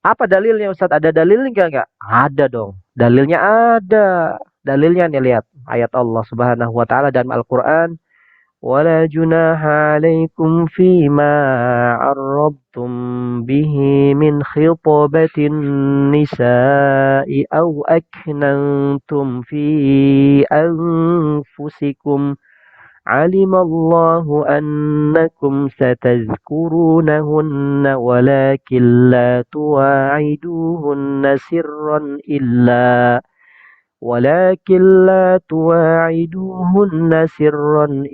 Apa dalilnya Ustadz? Ada dalilnya enggak? Ada dong. Dalilnya ada. Dalilnya nih lihat ayat Allah Subhanahu wa taala dalam Al-Qur'an, "Wala junaha 'alaikum fima 'arradtum bihi min khitabatin nisa'i aw aknantum fi anfusikum." علم الله أنكم ستذكرونهن ولكن لا تواعدوهن سرا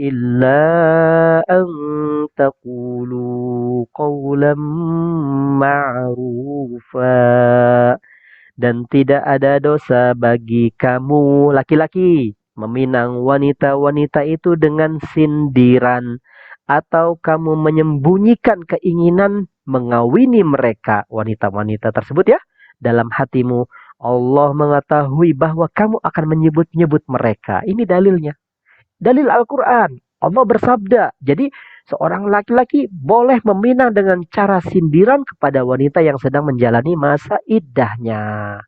إلا أن تقولوا قولا معروفا. Dan tidak ada dosa bagi kamu laki-laki meminang wanita-wanita itu dengan sindiran, atau kamu menyembunyikan keinginan mengawini mereka, wanita-wanita tersebut ya, dalam hatimu. Allah mengetahui bahwa kamu akan menyebut-nyebut mereka. Ini dalilnya. Dalil Al-Quran. Allah bersabda. Jadi seorang laki-laki boleh meminang dengan cara sindiran kepada wanita yang sedang menjalani masa iddahnya.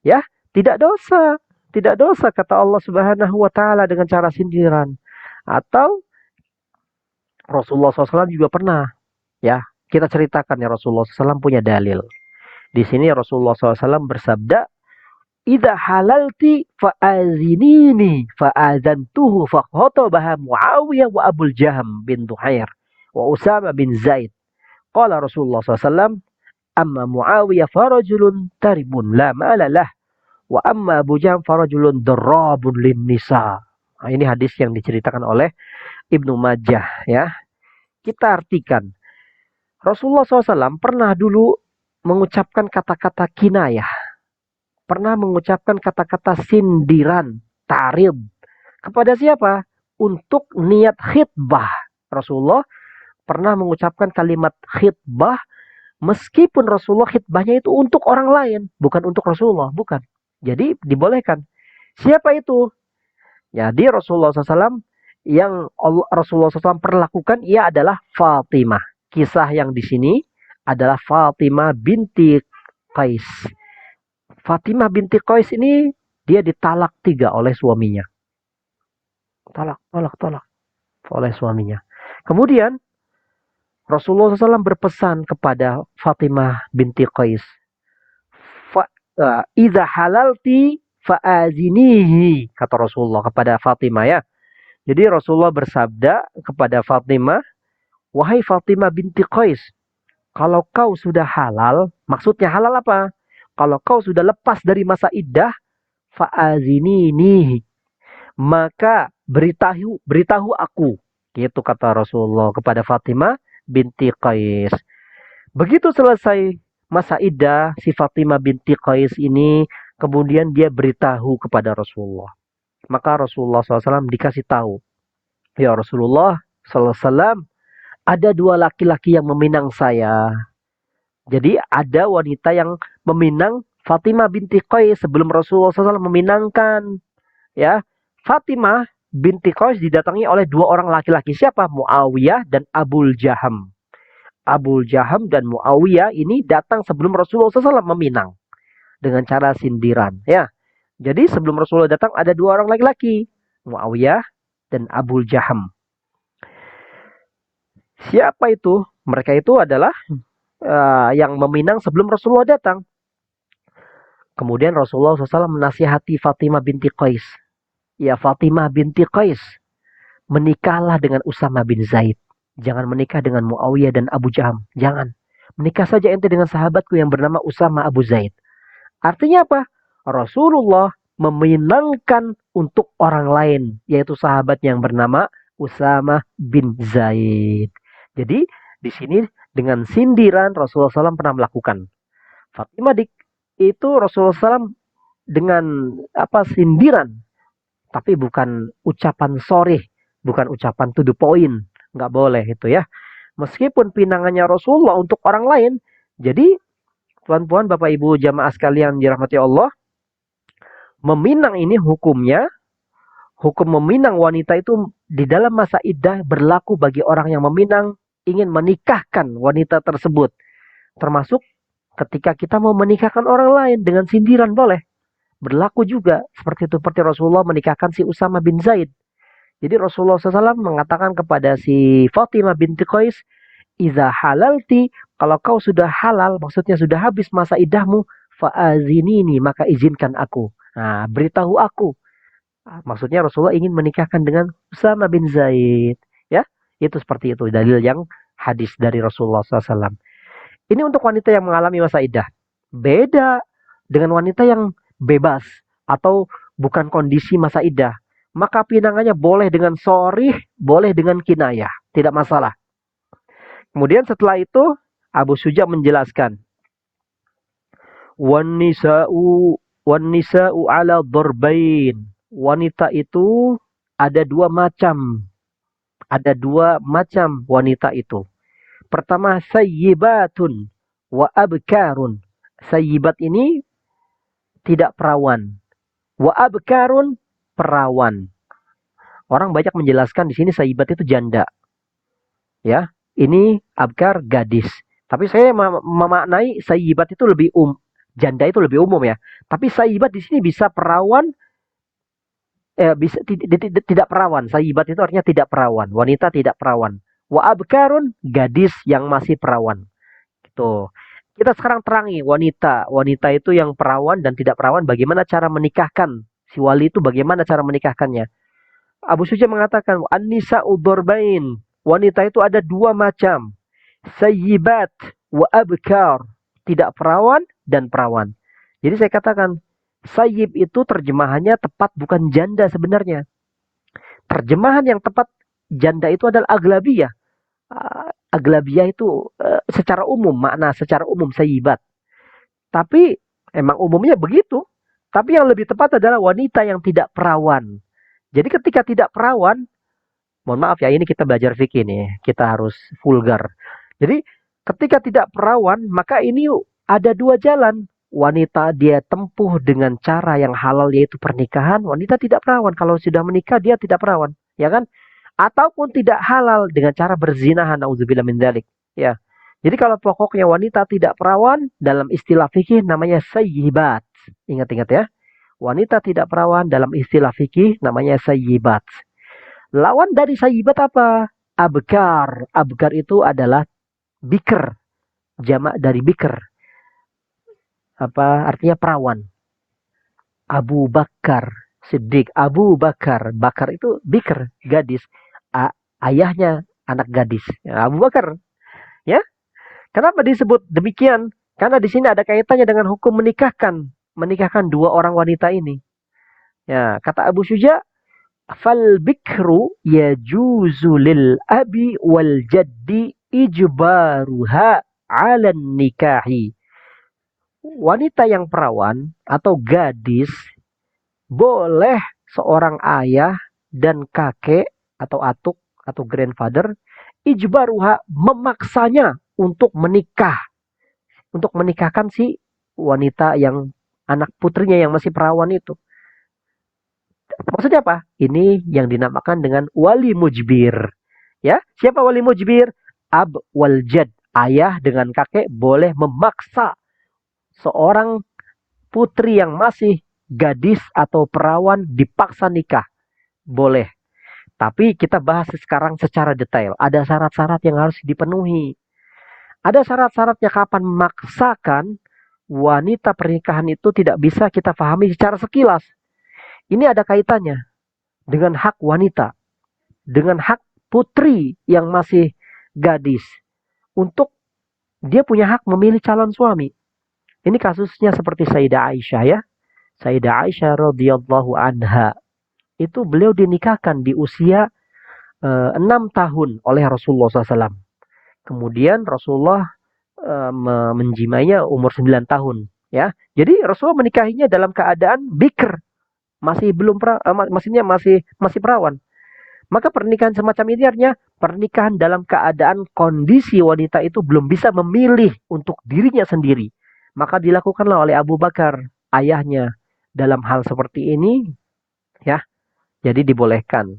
Ya, tidak dosa. Tidak dosa kata Allah Subhanahu wa taala dengan cara sindiran. Atau Rasulullah SAW juga pernah, ya, kita ceritakan ya, Rasulullah SAW punya dalil. Di sini Rasulullah SAW bersabda, "Idza halalti fa'azinini fa'azantuhu fakhotobaha Muawiyah wa Abul Jaham bin Tuhair wa Usama bin Zaid." Qala Rasulullah SAW, "Amma Muawiyah farajulun taribun la ma'ala lah, wa amma Abu Jaham farajulun darabun lin nisa." Nah, ini hadis yang diceritakan oleh Ibnu Majah ya. Kita artikan, Rasulullah SAW pernah dulu mengucapkan kata-kata kinayah, pernah mengucapkan kata-kata sindiran, tarib. Kepada siapa? Untuk niat khitbah. Rasulullah pernah mengucapkan kalimat khitbah, meskipun Rasulullah khitbahnya itu untuk orang lain, bukan untuk Rasulullah, bukan. Jadi dibolehkan. Siapa itu? Jadi Rasulullah SAW yang Rasulullah SAW perlakukan, ia adalah Fatimah. Kisah yang di sini adalah Fatimah binti Qais. Fatimah binti Qais ini dia ditalak 3 oleh suaminya. Talak oleh suaminya. Kemudian Rasulullah SAW berpesan kepada Fatimah binti Qais, "Idza halalti fa'azinihi," kata Rasulullah kepada Fatimah ya. Jadi Rasulullah bersabda kepada Fatimah, "Wahai Fatimah binti Qais, kalau kau sudah halal," maksudnya halal apa? Kalau kau sudah lepas dari masa iddah, fa'azinini, maka beritahu aku. Gitu kata Rasulullah kepada Fatimah binti Qais. Begitu selesai masa iddah, si Fatimah binti Qais ini kemudian dia beritahu kepada Rasulullah. Maka Rasulullah SAW dikasih tahu, "Ya Rasulullah SAW, ada 2 laki-laki yang meminang saya." Jadi ada wanita yang meminang Fatimah binti Qais sebelum Rasulullah SAW meminangkan. Ya, Fatimah binti Qais didatangi oleh 2 orang laki-laki. Siapa? Muawiyah dan Abul Jaham. Abul Jaham dan Muawiyah ini datang sebelum Rasulullah SAW meminang dengan cara sindiran. Ya, jadi sebelum Rasulullah datang ada 2 orang laki-laki, Muawiyah dan Abul Jaham. Siapa itu? Mereka itu adalah yang meminang sebelum Rasulullah datang. Kemudian Rasulullah SAW menasihati Fatimah binti Qais. "Ya Fatimah binti Qais, menikahlah dengan Usama bin Zaid. Jangan menikah dengan Muawiyah dan Abu Jaham. Jangan. Menikah saja ente dengan sahabatku yang bernama Usama Abu Zaid." Artinya apa? Rasulullah meminangkan untuk orang lain, yaitu sahabat yang bernama Usama bin Zaid. Jadi di sini dengan sindiran Rasulullah SAW pernah melakukan. Fatimah itu Rasulullah SAW dengan sindiran, tapi bukan ucapan sorry, bukan ucapan to the point, nggak boleh itu ya. Meskipun pinangannya Rasulullah untuk orang lain. Jadi tuan-tuan, Bapak Ibu jamaah sekalian dirahmati Allah, meminang ini hukumnya, hukum meminang wanita itu di dalam masa iddah berlaku bagi orang yang meminang ingin menikahkan wanita tersebut. Termasuk Ketika kita mau menikahkan orang lain dengan sindiran boleh. Berlaku juga seperti itu, seperti Rasulullah menikahkan si Usama bin Zaid. Jadi Rasulullah SAW mengatakan kepada si Fatimah binti Qais, "Iza halalti, kalau kau sudah halal, maksudnya sudah habis masa iddahmu, fa'azinini, maka izinkan aku." Nah, beritahu aku. Maksudnya Rasulullah ingin menikahkan dengan Usama bin Zaid. Ya, itu seperti itu. Dalil yang hadis dari Rasulullah SAW. Ini untuk wanita yang mengalami masa iddah. Beda dengan wanita yang bebas atau bukan kondisi masa iddah. Maka pinangannya boleh dengan sorih, boleh dengan kinayah. Tidak masalah. Kemudian setelah itu, Abu Suja menjelaskan. Wan nisa'u ala dorbain. Wanita itu ada dua macam. Ada dua macam wanita itu. Pertama, sayyibatun wa abkarun. Sayyibat ini tidak perawan. Wa abkarun, perawan. Orang banyak menjelaskan di sini sayyibat itu janda. Ya, ini abkar gadis. Tapi saya memaknai sayyibat itu lebih janda itu lebih umum ya. Tapi sayyibat di sini bisa perawan, bisa tidak perawan. Sayyibat itu artinya tidak perawan, wanita tidak perawan. Wa abkarun, gadis yang masih perawan. Gitu. Kita sekarang terangi wanita. Wanita itu yang perawan dan tidak perawan, bagaimana cara menikahkan? Si wali itu bagaimana cara menikahkannya? Abu Suja mengatakan, an-nisa'u dorbain. Wanita itu ada dua macam. Sayyibat wa abkar. Tidak perawan dan perawan. Jadi saya katakan, sayyib itu terjemahannya tepat bukan janda sebenarnya. Terjemahan yang tepat janda itu adalah aglabiyah. Aglabiyah itu secara umum, makna secara umum sayyibat. Tapi emang umumnya begitu. Tapi yang lebih tepat adalah wanita yang tidak perawan. Jadi ketika tidak perawan, mohon maaf ya, ini kita belajar fikih nih, kita harus vulgar. Jadi ketika tidak perawan, maka ini ada dua jalan. Wanita dia tempuh dengan cara yang halal yaitu pernikahan, wanita tidak perawan. Kalau sudah menikah dia tidak perawan, ya kan? Ataupun tidak halal dengan cara berzinahan, nauzubillah min dzalik. Ya. Jadi kalau pokoknya wanita tidak perawan dalam istilah fikih namanya sayyibat. Ingat-ingat ya. Wanita tidak perawan dalam istilah fikih namanya sayyibat. Lawan dari sayyibat apa? Abkar. Abkar itu adalah bikr. Jamak dari bikr. Apa artinya perawan? Abu Bakar Siddiq. Abu Bakar. Bakar itu bikr, gadis. Ayahnya anak gadis. Abu Bakar. Ya. Kenapa disebut demikian? Karena di sini ada kaitannya dengan hukum menikahkan dua orang wanita ini. Ya, kata Abu Syuja, fal bikru yajuzu lil abi wal jaddi ijbaruha 'ala nikahi. Wanita yang perawan atau gadis boleh seorang ayah dan kakek atau atuk atau grandfather ijbaruha, memaksanya untuk menikah, untuk menikahkan si wanita yang anak putrinya yang masih perawan itu. Maksudnya apa? Ini yang dinamakan dengan wali mujbir. Ya, siapa wali mujbir? Ab wal jad, ayah dengan kakek boleh memaksa seorang putri yang masih gadis atau perawan dipaksa nikah. Boleh. Tapi kita bahas sekarang secara detail. Ada syarat-syarat yang harus dipenuhi. Ada syarat-syaratnya kapan memaksakan wanita pernikahan itu tidak bisa kita pahami secara sekilas. Ini ada kaitannya dengan hak wanita, dengan hak putri yang masih gadis untuk dia punya hak memilih calon suami. Ini kasusnya seperti Sayyidah Aisyah ya. Sayyidah Aisyah radhiyallahu anha itu beliau dinikahkan di usia 6 tahun oleh Rasulullah SAW. Kemudian Rasulullah menjimainya umur 9 tahun. Ya, jadi Rasulullah menikahinya dalam keadaan bikr, masih belum maksudnya masih perawan. Maka pernikahan semacam ini artinya pernikahan dalam keadaan kondisi wanita itu belum bisa memilih untuk dirinya sendiri. Maka dilakukanlah oleh Abu Bakar, ayahnya, dalam hal seperti ini, ya. Jadi dibolehkan.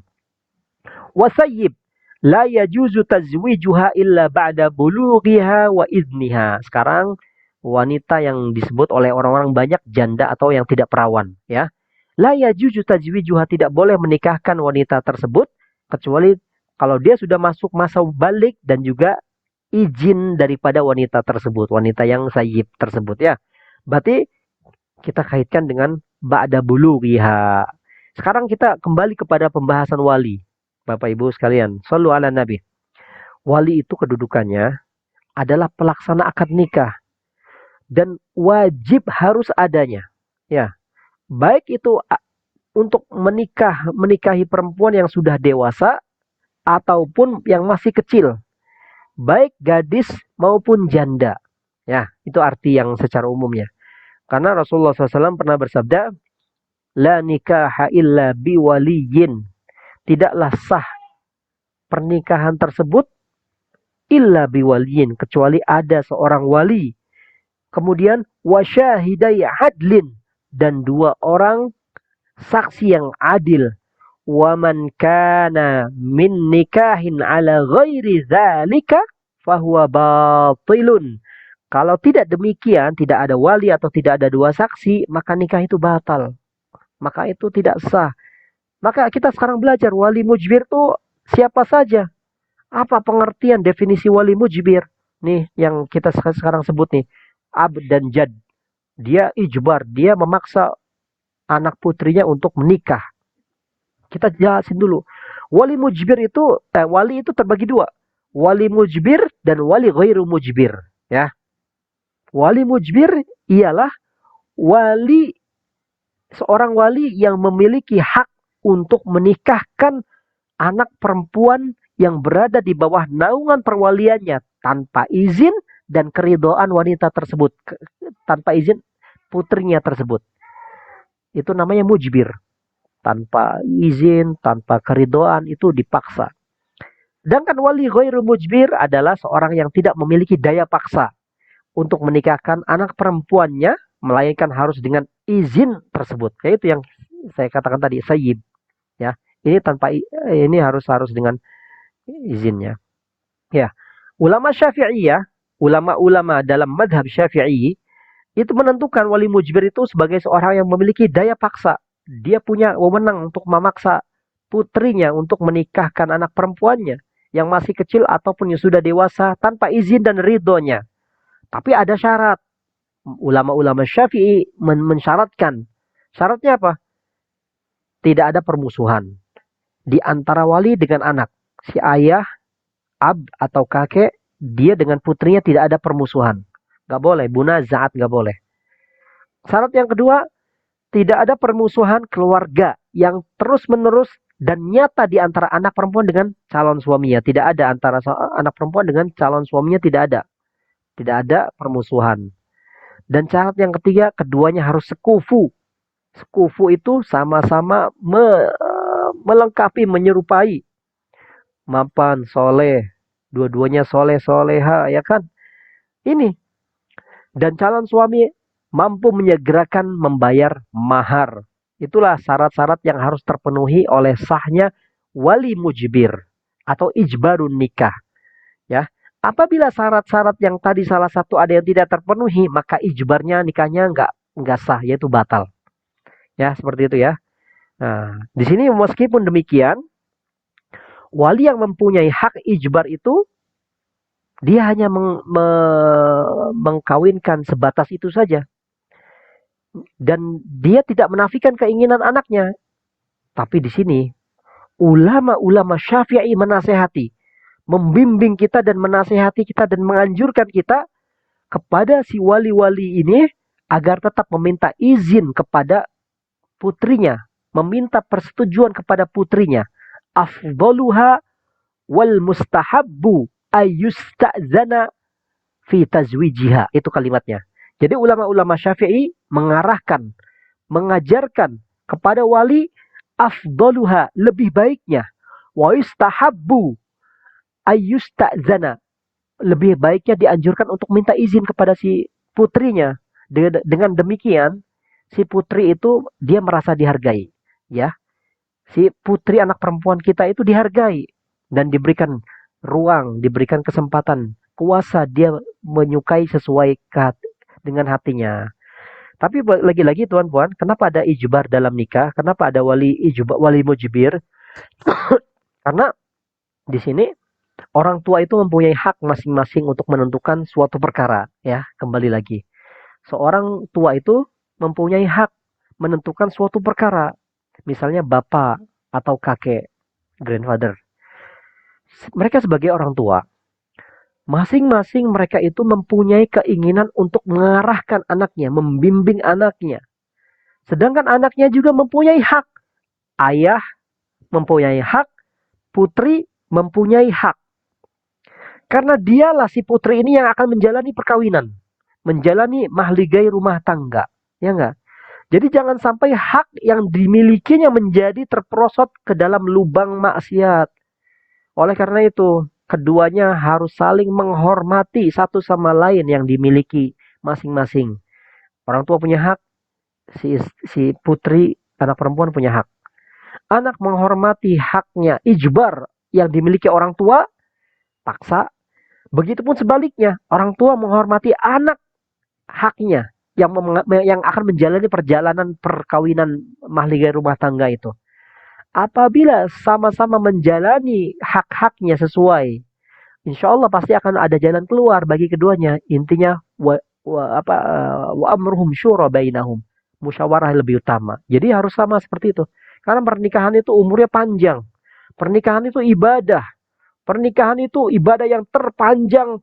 Wasayyib la yajuzu tazwijuha illa ba'da bulughiha wa idniha. Sekarang wanita yang disebut oleh orang-orang banyak janda atau yang tidak perawan, ya. La yajuzu tajwijuha, tidak boleh menikahkan wanita tersebut kecuali kalau dia sudah masuk masa balik dan juga izin daripada wanita tersebut, wanita yang sayyib tersebut, ya. Berarti kita kaitkan dengan ba'da bulughiha. Sekarang kita kembali kepada pembahasan wali. Bapak Ibu sekalian, shallu ala nabi. Wali itu kedudukannya adalah pelaksana akad nikah dan wajib harus adanya. Ya, baik itu untuk menikahi perempuan yang sudah dewasa ataupun yang masih kecil, baik gadis maupun janda. Ya, itu arti yang secara umumnya. Karena Rasulullah SAW pernah bersabda, la nikaha illa biwaliyin. Tidaklah sah pernikahan tersebut illa biwaliyin, kecuali ada seorang wali. Kemudian wasyahidai adlin, dan 2 orang saksi yang adil. Wa man kana min nikahin ala ghairi dzalika fahuwa batilun. Kalau tidak demikian, tidak ada wali atau tidak ada 2 saksi, maka nikah itu batal. Maka itu tidak sah. Maka kita sekarang belajar wali mujbir itu siapa saja. Apa pengertian definisi wali mujbir? Nih yang kita sekarang sebut nih. Ab dan jad. Dia ijbar, dia memaksa anak putrinya untuk menikah. Kita jelasin dulu. Wali mujbir itu, wali itu terbagi 2. Wali mujbir dan wali ghairu mujbir. Ya. Wali mujbir ialah seorang wali yang memiliki hak untuk menikahkan anak perempuan yang berada di bawah naungan perwaliannya tanpa izin dan keridhaan wanita tersebut, tanpa izin putrinya tersebut. Itu namanya mujbir. Tanpa izin, tanpa keridhaan, itu dipaksa. Sedangkan wali ghairu mujbir adalah seorang yang tidak memiliki daya paksa untuk menikahkan anak perempuannya, melainkan harus dengan izin tersebut. Yaitu yang saya katakan tadi, sayyib. Ya, ini harus dengan izinnya. Ya, ulama Syafi'iyah, ulama-ulama dalam madhab Syafi'i itu menentukan wali mujbir itu sebagai seorang yang memiliki daya paksa. Dia punya wewenang untuk memaksa putrinya untuk menikahkan anak perempuannya yang masih kecil ataupun yang sudah dewasa tanpa izin dan ridhonya. Tapi ada syarat. Ulama-ulama Syafi'i mensyaratkan. Syaratnya apa? Tidak ada permusuhan di antara wali dengan anak. Si ayah, ab atau kakek, dia dengan putrinya tidak ada permusuhan. Gak boleh, munazaat gak boleh. Syarat yang kedua, tidak ada permusuhan keluarga yang terus-menerus dan nyata di antara anak perempuan dengan calon suaminya. Tidak ada antara anak perempuan dengan calon suaminya, tidak ada. Tidak ada permusuhan. Dan syarat yang ketiga, keduanya harus sekufu. Sekufu itu sama-sama melengkapi, menyerupai. Mapan, soleh. Dua-duanya soleh, soleha, ya kan? Ini. Dan calon suami mampu menyegerakan membayar mahar. Itulah syarat-syarat yang harus terpenuhi oleh sahnya wali mujbir atau ijbarun nikah. Ya. Apabila syarat-syarat yang tadi salah satu ada yang tidak terpenuhi, maka ijbarnya, nikahnya enggak sah, yaitu batal. Ya, seperti itu ya. Nah, di sini meskipun demikian, wali yang mempunyai hak ijbar itu dia hanya mengkawinkan sebatas itu saja. Dan dia tidak menafikan keinginan anaknya. Tapi di sini ulama-ulama Syafi'i menasehati, membimbing kita dan menasehati kita dan menganjurkan kita kepada si wali-wali ini agar tetap meminta izin kepada putrinya, meminta persetujuan kepada putrinya. Afdaluha wal mustahabbu ayyusta'zana fi tazwijiha. Itu kalimatnya. Jadi ulama-ulama Syafi'i mengarahkan, mengajarkan kepada wali afdaluha, lebih baiknya, wa yustahabbu ayyusta'zana, lebih baiknya dianjurkan untuk minta izin kepada si putrinya. Dengan demikian si putri itu dia merasa dihargai, ya. Si putri anak perempuan kita itu dihargai dan diberikan ruang, diberikan kesempatan, kuasa dia menyukai sesuai dengan hatinya. Tapi lagi-lagi tuan puan, kenapa ada ijbar dalam nikah? Kenapa ada wali mujbir? Karena di sini orang tua itu mempunyai hak masing-masing untuk menentukan suatu perkara, ya. Kembali lagi. Seorang tua itu mempunyai hak menentukan suatu perkara. Misalnya bapak atau kakek, grandfather. Mereka sebagai orang tua, masing-masing mereka itu mempunyai keinginan untuk mengarahkan anaknya, membimbing anaknya. Sedangkan anaknya juga mempunyai hak. Ayah mempunyai hak, putri mempunyai hak. Karena dialah si putri ini yang akan menjalani perkawinan, menjalani mahligai rumah tangga, ya enggak? Jadi jangan sampai hak yang dimilikinya menjadi terperosot ke dalam lubang maksiat. Oleh karena itu, keduanya harus saling menghormati satu sama lain yang dimiliki masing-masing. Orang tua punya hak, si putri, anak perempuan punya hak. Anak menghormati haknya, ijbar yang dimiliki orang tua, paksa. Begitupun sebaliknya, orang tua menghormati anak haknya yang akan menjalani perjalanan perkawinan mahligai rumah tangga itu. Apabila sama-sama menjalani hak-haknya sesuai, insya Allah pasti akan ada jalan keluar bagi keduanya. Intinya wa amruhum syura bainahum. Musyawarah lebih utama. Jadi harus sama seperti itu. Karena pernikahan itu umurnya panjang. Pernikahan itu ibadah. Pernikahan itu ibadah yang terpanjang.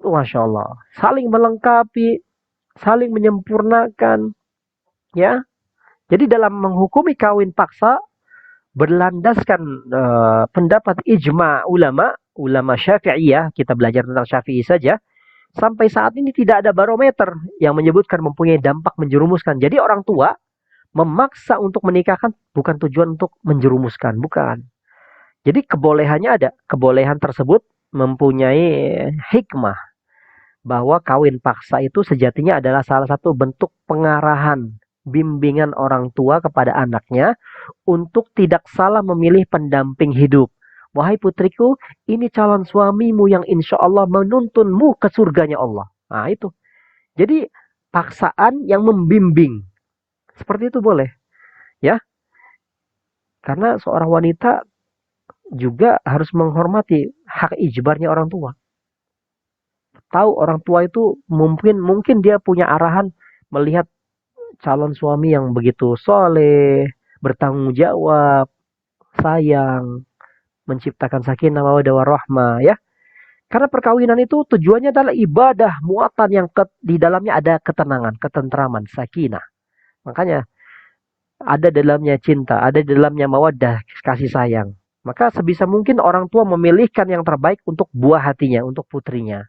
Masya Allah. Saling melengkapi, saling menyempurnakan. Ya. Jadi dalam menghukumi kawin paksa, berlandaskan pendapat ijma ulama Syafi'iyah, kita belajar tentang Syafi'i saja, sampai saat ini tidak ada barometer yang menyebutkan mempunyai dampak menjerumuskan. Jadi orang tua memaksa untuk menikahkan bukan tujuan untuk menjerumuskan, bukan. Jadi kebolehannya ada. Kebolehan tersebut mempunyai hikmah bahwa kawin paksa itu sejatinya adalah salah satu bentuk pengarahan, bimbingan orang tua kepada anaknya untuk tidak salah memilih pendamping hidup. Wahai putriku, ini calon suamimu yang insya Allah menuntunmu ke surganya Allah. Nah itu. Jadi paksaan yang membimbing. Seperti itu boleh. Ya. Karena seorang wanita juga harus menghormati hak ijbarnya orang tua. Tahu orang tua itu mungkin dia punya arahan melihat calon suami yang begitu soleh, bertanggung jawab, sayang, menciptakan sakinah mawaddah warahmah, ya. Karena perkawinan itu tujuannya adalah ibadah muatan yang di dalamnya ada ketenangan, ketentraman, sakinah. Makanya ada dalamnya cinta, ada dalamnya mawaddah, kasih sayang. Maka sebisa mungkin orang tua memilihkan yang terbaik untuk buah hatinya, untuk putrinya.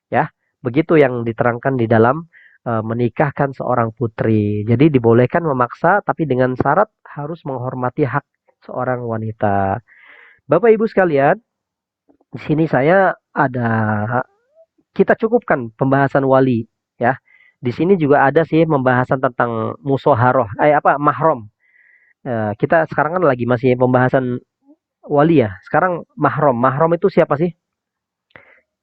Ya, begitu yang diterangkan di dalam menikahkan seorang putri. Jadi dibolehkan memaksa, tapi dengan syarat harus menghormati hak seorang wanita. Bapak Ibu sekalian, di sini saya ada kita cukupkan pembahasan wali, ya. Di sini juga ada sih pembahasan tentang musoharoh, mahram. Kita sekarang kan lagi masih pembahasan wali ya. Sekarang mahram. Mahram itu siapa sih?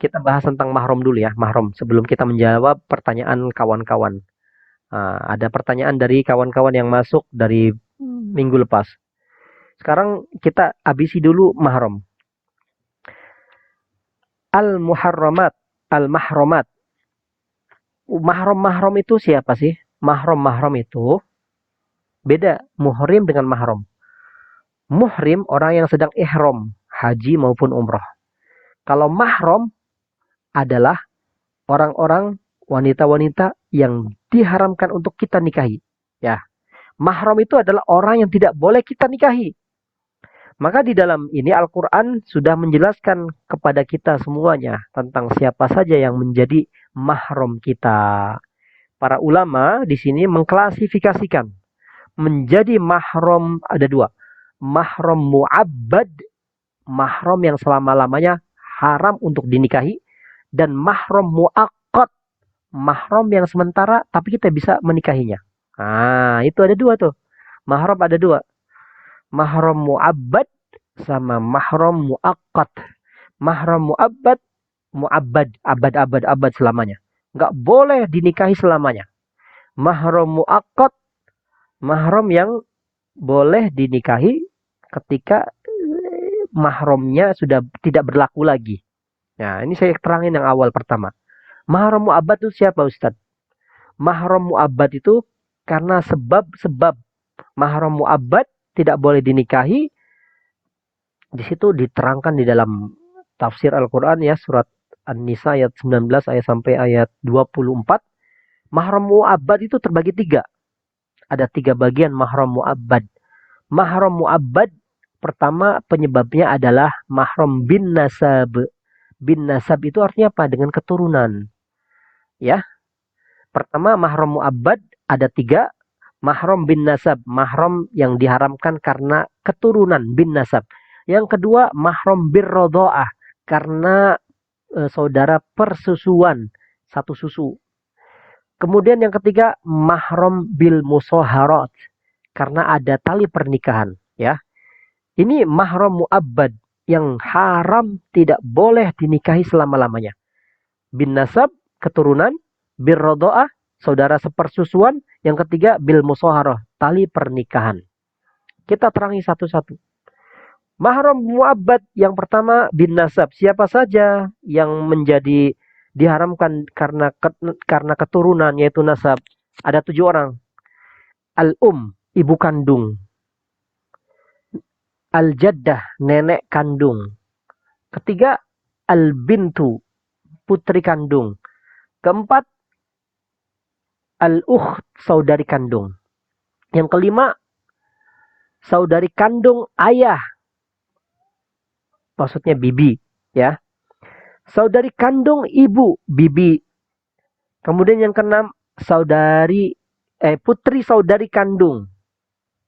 Kita bahas tentang mahram dulu ya, mahram. Sebelum kita menjawab pertanyaan kawan-kawan. Ada pertanyaan dari kawan-kawan yang masuk dari minggu lepas. Sekarang kita habisi dulu mahram. Al-muharramat, al-mahramat. Mahram-mahram itu siapa sih? Mahram-mahram itu beda muhrim dengan mahram. Muhrim orang yang sedang ihram, haji maupun umrah. Kalau mahram adalah orang-orang wanita-wanita yang diharamkan untuk kita nikahi. Ya, mahram itu adalah orang yang tidak boleh kita nikahi. Maka di dalam ini Al-Quran sudah menjelaskan kepada kita semuanya tentang siapa saja yang menjadi mahram kita. Para ulama di sini mengklasifikasikan menjadi mahram ada dua. Mahram mu'abbad, mahram yang selama-lamanya haram untuk dinikahi, dan mahram mu'aqqad, mahram yang sementara tapi kita bisa menikahinya. Nah, itu ada dua tuh. Mahram ada dua. Mahram mu'abbad sama mahram mu'aqqad. Mahram mu'abbad, abad selamanya. nggak boleh dinikahi selamanya. Mahram muakkad, mahram yang boleh dinikahi ketika mahramnya sudah tidak berlaku lagi. Nah, ini saya terangin yang awal pertama. Mahram mu'abbad itu siapa, Ustaz? Mahram mu'abbad itu karena sebab-sebab mahram mu'abbad tidak boleh dinikahi. Di situ diterangkan di dalam tafsir Al-Quran ya, surat An-Nisa ayat 19 ayat sampai ayat 24. Mahram mu'abbad itu terbagi tiga. Ada tiga bagian mahram mu'abbad. Mahram mu'abbad pertama penyebabnya adalah mahram bin nasab. Bin nasab itu artinya apa? Dengan keturunan. Ya, pertama mahram mu'abbad ada tiga. Mahram bin nasab, mahram yang diharamkan karena keturunan bin nasab. Yang kedua mahram bir rodoah, karena saudara persusuan, satu susu. Kemudian yang ketiga mahram bil musoharat, karena ada tali pernikahan. Ya, ini mahram mu'abbad yang haram, tidak boleh dinikahi selama-lamanya. Bin nasab, keturunan. Bir rodoah, saudara sepersusuan. Yang ketiga bil musoharoh, tali pernikahan. Kita terangi satu-satu. Mahram mu'abbad yang pertama bin nasab. Siapa saja yang menjadi diharamkan karena keturunan, yaitu nasab. Ada 7 orang. Al-um, ibu kandung. Al-jaddah, nenek kandung. Ketiga, al-bintu, putri kandung. Keempat, al-ukht, saudari kandung. Yang kelima, saudari kandung ayah. Maksudnya bibi, ya. Saudari kandung ibu, bibi. Kemudian yang keenam, putri saudari kandung.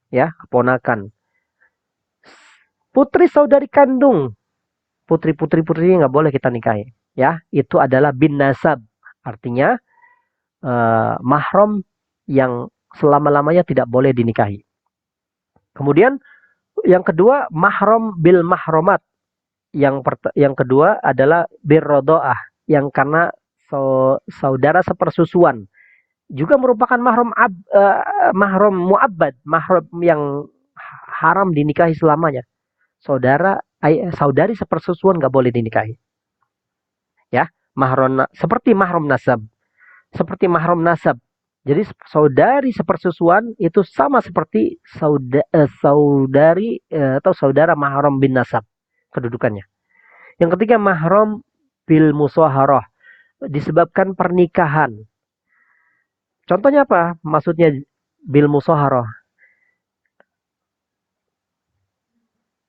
Ya, keponakan. Putri saudari kandung. Putri-putri nggak boleh kita nikahi. Ya, itu adalah bin nasab. Artinya mahram yang selama-lamanya tidak boleh dinikahi. Kemudian yang kedua mahram bil mahromat. Yang kedua adalah bir rodoah, yang karena saudara sepersusuan. Juga merupakan mahram mu'abbad, mahram yang haram dinikahi selamanya. Saudari sepersusuan nggak boleh dinikahi. Ya, mahram seperti mahram nasab. Seperti mahram nasab. Jadi saudari sepersusuan itu sama seperti saudari atau saudara mahram bin nasab kedudukannya. Yang ketiga mahram bil musaharah, disebabkan pernikahan. Contohnya apa? Maksudnya bil musaharah.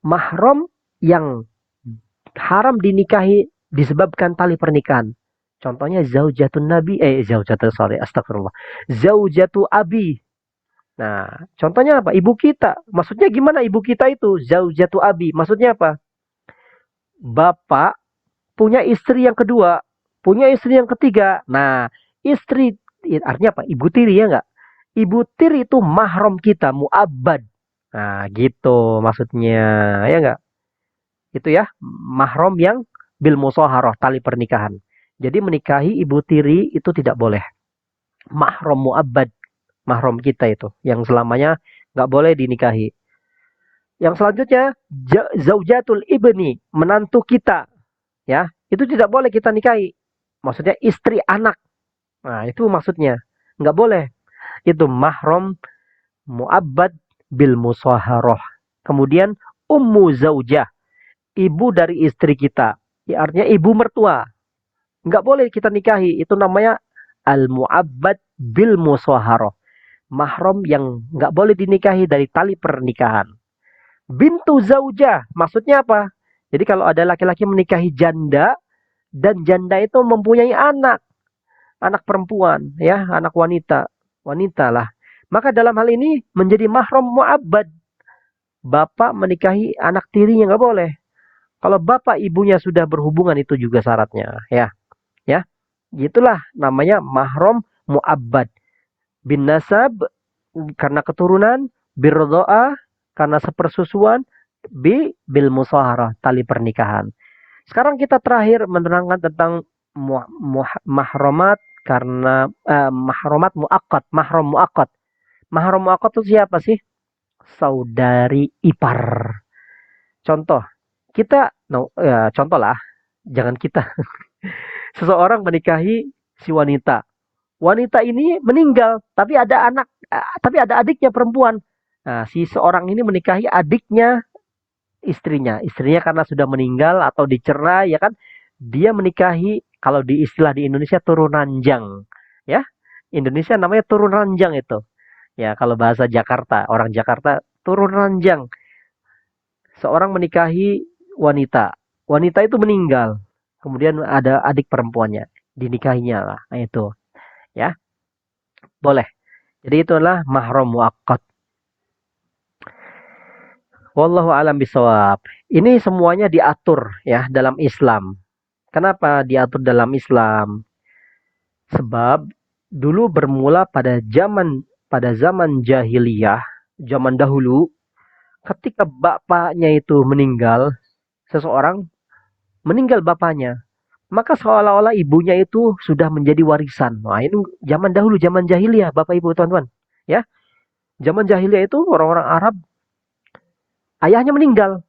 Mahram yang haram dinikahi disebabkan tali pernikahan. Contohnya zaujatun nabi, astagfirullah. Zaujatu abi. Nah, contohnya apa? Ibu kita. Maksudnya gimana ibu kita itu? Zaujatu abi. Maksudnya apa? Bapak punya istri yang kedua, punya istri yang ketiga. Nah, istri artinya apa? Ibu tiri ya enggak? Ibu tiri itu mahram kita, mu'abbad. Nah, gitu maksudnya. Ya enggak? Itu ya, mahram yang bil musaharah, tali pernikahan. Jadi menikahi ibu tiri itu tidak boleh. Mahram mu'abbad, mahram kita itu, yang selamanya nggak boleh dinikahi. Yang selanjutnya, zaujatul ibni, menantu kita. Ya, itu tidak boleh kita nikahi. Maksudnya istri anak. Nah, itu maksudnya. Nggak boleh. Itu mahram mu'abbad bil musaharah. Kemudian, ummu zaujah, ibu dari istri kita. Ya, artinya ibu mertua. Nggak boleh kita nikahi. Itu namanya al-mu'abbad bil musaharah. Mahram yang nggak boleh dinikahi dari tali pernikahan. Bintu zaujah, maksudnya apa? Jadi kalau ada laki-laki menikahi janda, dan janda itu mempunyai anak perempuan, ya, anak wanita lah. Maka dalam hal ini menjadi mahram mu'abbad. Bapak menikahi anak tirinya nggak boleh. Kalau bapak ibunya sudah berhubungan itu juga syaratnya, ya. Gitulah namanya mahram mu'abbad. Bin nasab karena keturunan, birdoa karena sepersusuan, bil musaharah, tali pernikahan. Sekarang kita terakhir menerangkan tentang mahramat karena mahromat muakkad, mahram muakkad. Mahram muakkad itu siapa sih? Saudari ipar. Contoh, kita, no, ya, contoh lah, jangan kita. Seseorang menikahi si wanita. Wanita ini meninggal, tapi ada adiknya perempuan. Nah, si seorang ini menikahi adiknya istrinya. Istrinya karena sudah meninggal atau dicerai, ya kan? Dia menikahi, kalau di istilah di Indonesia, turun ranjang. Ya, Indonesia namanya turun ranjang itu. Ya, kalau bahasa Jakarta, orang Jakarta turun ranjang. Seorang menikahi wanita. Wanita itu meninggal. Kemudian ada adik perempuannya, dinikahinya lah. Nah, itu, ya, boleh. Jadi itulah mahram muakkad. Wallahu alam bisawab. Ini semuanya diatur ya dalam Islam. Kenapa diatur dalam Islam? Sebab dulu bermula pada zaman jahiliyah, zaman dahulu, ketika bapaknya itu meninggal, seseorang meninggal bapaknya, maka seolah-olah ibunya itu sudah menjadi warisan. Nah, ini zaman dahulu, zaman jahiliyah, Bapak Ibu teman-teman. Ya, zaman jahiliyah itu orang-orang Arab, ayahnya meninggal,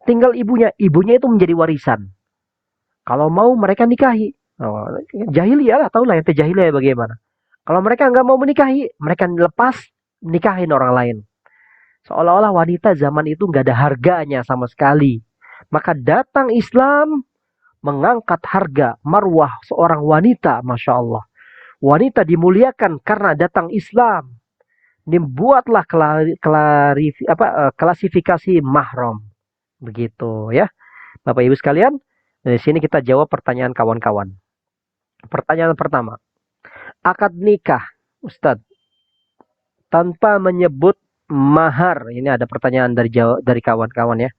tinggal ibunya. Ibunya itu menjadi warisan. Kalau mau mereka nikahi. Oh, jahiliyah lah, tau lah ente jahiliyah bagaimana. Kalau mereka nggak mau menikahi, mereka lepas nikahin orang lain. Seolah-olah wanita zaman itu nggak ada harganya sama sekali. Maka datang Islam mengangkat harga marwah seorang wanita, masya Allah. Wanita dimuliakan karena datang Islam. Dibuatlah klasifikasi mahram. Begitu ya. Bapak Ibu sekalian, dari sini kita jawab pertanyaan kawan-kawan. Pertanyaan pertama, akad nikah, Ustadz, tanpa menyebut mahar. Ini ada pertanyaan dari kawan-kawan ya.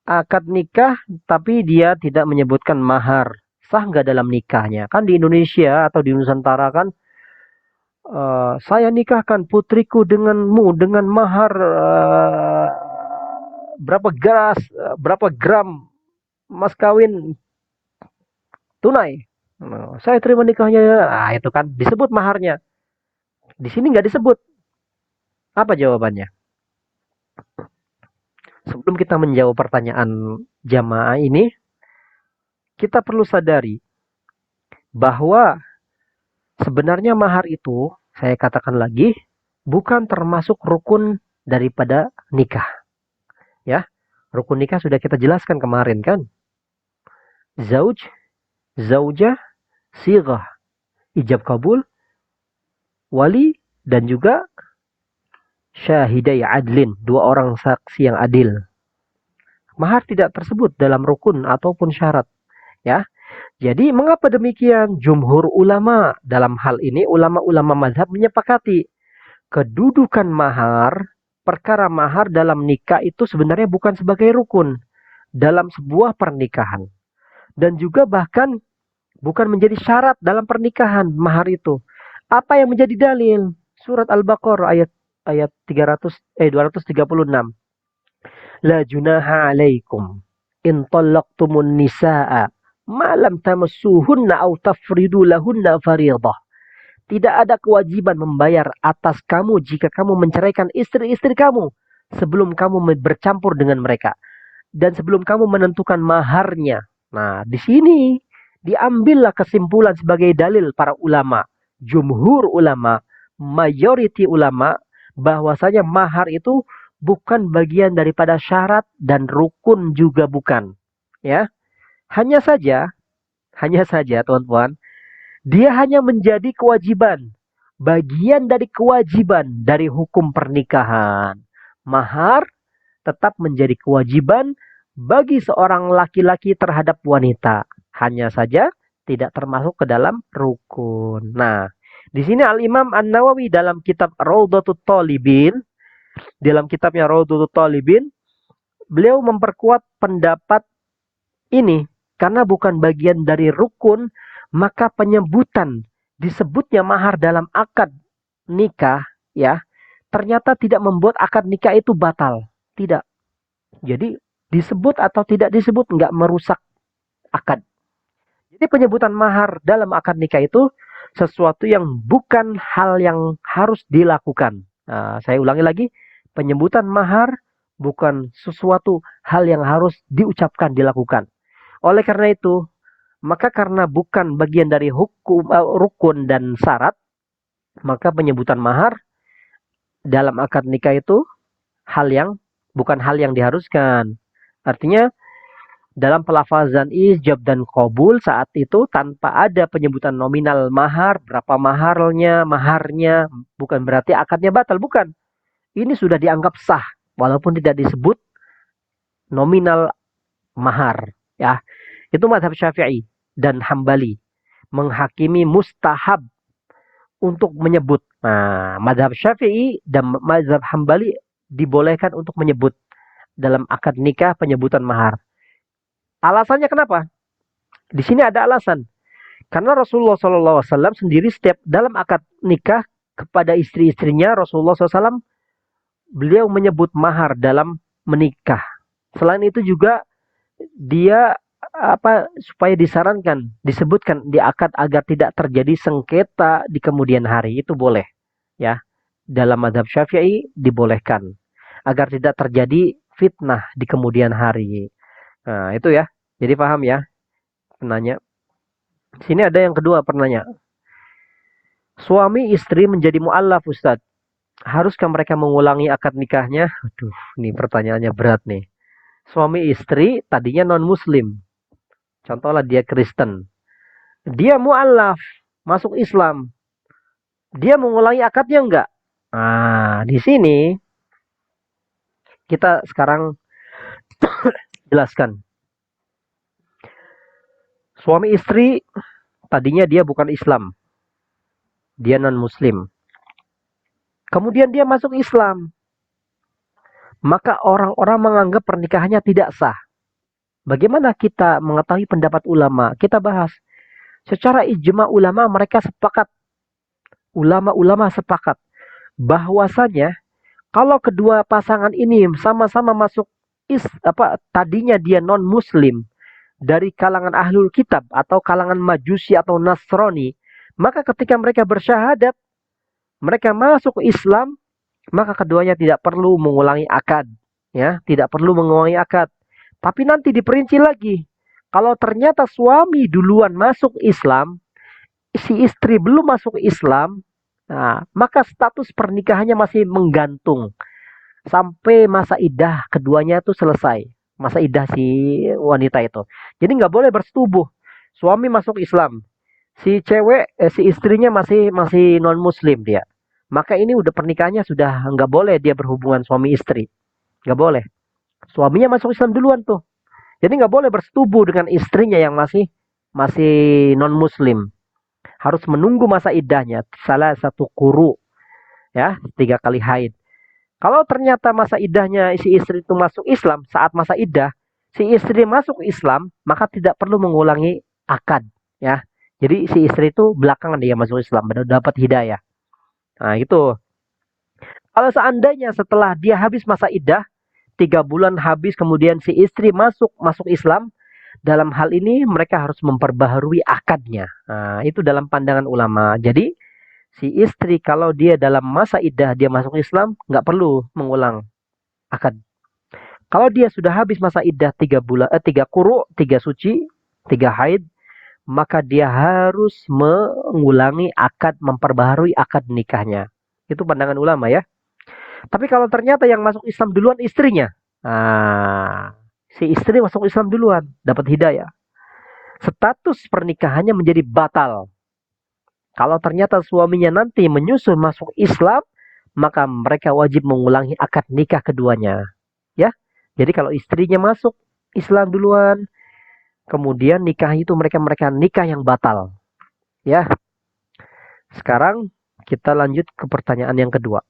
Akad nikah, tapi dia tidak menyebutkan mahar. Sah nggak dalam nikahnya? Kan di Indonesia atau di Nusantara kan, saya nikahkan putriku denganmu dengan mahar berapa gram mas kawin tunai. Nah, saya terima nikahnya. Nah, itu kan disebut maharnya. Di sini nggak disebut. Apa jawabannya? Sebelum kita menjawab pertanyaan jamaah ini, kita perlu sadari bahwa sebenarnya mahar itu, saya katakan lagi, bukan termasuk rukun daripada nikah. Ya, rukun nikah sudah kita jelaskan kemarin kan. Zauj, zaujah, sirah, ijab kabul, wali, dan juga syahidai adlin, dua orang saksi yang adil. Mahar tidak tersebut dalam rukun ataupun syarat. Ya, jadi mengapa demikian? Jumhur ulama dalam hal ini, ulama-ulama mazhab menyepakati kedudukan mahar, perkara mahar dalam nikah itu sebenarnya bukan sebagai rukun dalam sebuah pernikahan. Dan juga bahkan bukan menjadi syarat dalam pernikahan mahar itu. Apa yang menjadi dalil? Surat Al-Baqarah ayat 236. La junaha alaikum in talaqtumun nisaa ma lam tamassuhunna aw tafridu lahunna fariidah. Tidak ada kewajiban membayar atas kamu jika kamu menceraikan istri-istri kamu sebelum kamu bercampur dengan mereka dan sebelum kamu menentukan maharnya. Nah, di sini diambillah kesimpulan sebagai dalil para ulama, jumhur ulama, majority ulama, bahwasanya mahar itu bukan bagian daripada syarat dan rukun juga bukan. Ya, hanya saja teman-teman, dia hanya menjadi kewajiban, bagian dari kewajiban dari hukum pernikahan. Mahar tetap menjadi kewajiban bagi seorang laki-laki terhadap wanita. Hanya saja tidak termasuk ke dalam rukun. Nah, di sini Al-Imam An-Nawawi dalam kitab Raudhatul Talibin, dalam kitabnya Raudhatul Talibin, beliau memperkuat pendapat ini karena bukan bagian dari rukun, maka penyebutan disebutnya mahar dalam akad nikah ya, ternyata tidak membuat akad nikah itu batal. Tidak. Jadi disebut atau tidak disebut nggak merusak akad. Jadi penyebutan mahar dalam akad nikah itu sesuatu yang bukan hal yang harus dilakukan. Nah, saya ulangi lagi, penyebutan mahar bukan sesuatu hal yang harus diucapkan, dilakukan. Oleh karena itu, maka karena bukan bagian dari hukum rukun dan syarat, maka penyebutan mahar dalam akad nikah itu hal yang bukan hal yang diharuskan. Artinya dalam pelafazan ijab dan qabul saat itu tanpa ada penyebutan nominal mahar, berapa maharnya, bukan berarti akadnya batal, bukan. Ini sudah dianggap sah walaupun tidak disebut nominal mahar, ya. Itu mazhab Syafi'i dan Hambali menghakimi mustahab untuk menyebut. Nah, mazhab Syafi'i dan mazhab Hambali dibolehkan untuk menyebut dalam akad nikah penyebutan mahar. Alasannya kenapa? Di sini ada alasan. Karena Rasulullah SAW sendiri setiap dalam akad nikah kepada istri-istrinya Rasulullah SAW beliau menyebut mahar dalam menikah. Selain itu juga dia supaya disarankan disebutkan di akad agar tidak terjadi sengketa di kemudian hari, itu boleh, ya. Dalam mazhab Syafi'i dibolehkan agar tidak terjadi fitnah di kemudian hari. Nah, itu ya. Jadi paham ya penanya. Sini ada yang kedua penanya. Suami istri menjadi mu'allaf, Ustadz. Haruskah mereka mengulangi akad nikahnya? Aduh, ini pertanyaannya berat nih. Suami istri tadinya non-muslim. Contohlah dia Kristen. Dia mu'allaf, masuk Islam. Dia mengulangi akadnya enggak? Nah, di sini kita sekarang jelaskan. Suami istri tadinya dia bukan Islam. Dia non-muslim. Kemudian dia masuk Islam. Maka orang-orang menganggap pernikahannya tidak sah. Bagaimana kita mengetahui pendapat ulama? Kita bahas. Secara ijma ulama mereka sepakat. Ulama-ulama sepakat bahwasanya kalau kedua pasangan ini sama-sama masuk tadinya dia non muslim dari kalangan ahlul kitab atau kalangan majusi atau nasrani, maka ketika mereka bersyahadat mereka masuk Islam, maka keduanya tidak perlu mengulangi akad, ya, tidak perlu mengulangi akad. Tapi nanti diperinci lagi. Kalau ternyata suami duluan masuk Islam, si istri belum masuk Islam, nah, maka status pernikahannya masih menggantung sampai masa iddah keduanya itu selesai. Masa iddah si wanita itu. Jadi nggak boleh bersetubuh. Suami masuk Islam, si istrinya masih non Muslim dia. Maka ini udah pernikahannya sudah nggak boleh dia berhubungan suami istri, nggak boleh. Suaminya masuk Islam duluan tuh. Jadi nggak boleh bersetubuh dengan istrinya yang masih non Muslim. Harus menunggu masa iddahnya salah satu quru, ya, 3 kali haid. Kalau ternyata masa iddahnya si istri itu masuk Islam, saat masa iddah si istri masuk Islam, maka tidak perlu mengulangi akad, ya. Jadi si istri itu belakangan dia masuk Islam, baru dapat hidayah. Nah, itu. Kalau seandainya setelah dia habis masa iddah, 3 bulan habis kemudian si istri masuk Islam, dalam hal ini mereka harus memperbaharui akadnya. Nah, itu dalam pandangan ulama. Jadi si istri kalau dia dalam masa iddah dia masuk Islam, nggak perlu mengulang akad. Kalau dia sudah habis masa iddah 3 bulan, 3 quru, 3 suci, 3 haid, maka dia harus mengulangi akad, memperbaharui akad nikahnya. Itu pandangan ulama ya. Tapi kalau ternyata yang masuk Islam duluan istrinya, nah, si istri masuk Islam duluan, dapat hidayah. Status pernikahannya menjadi batal. Kalau ternyata suaminya nanti menyusul masuk Islam, maka mereka wajib mengulangi akad nikah keduanya. Ya. Jadi kalau istrinya masuk Islam duluan, kemudian nikah itu mereka nikah yang batal. Ya. Sekarang kita lanjut ke pertanyaan yang kedua.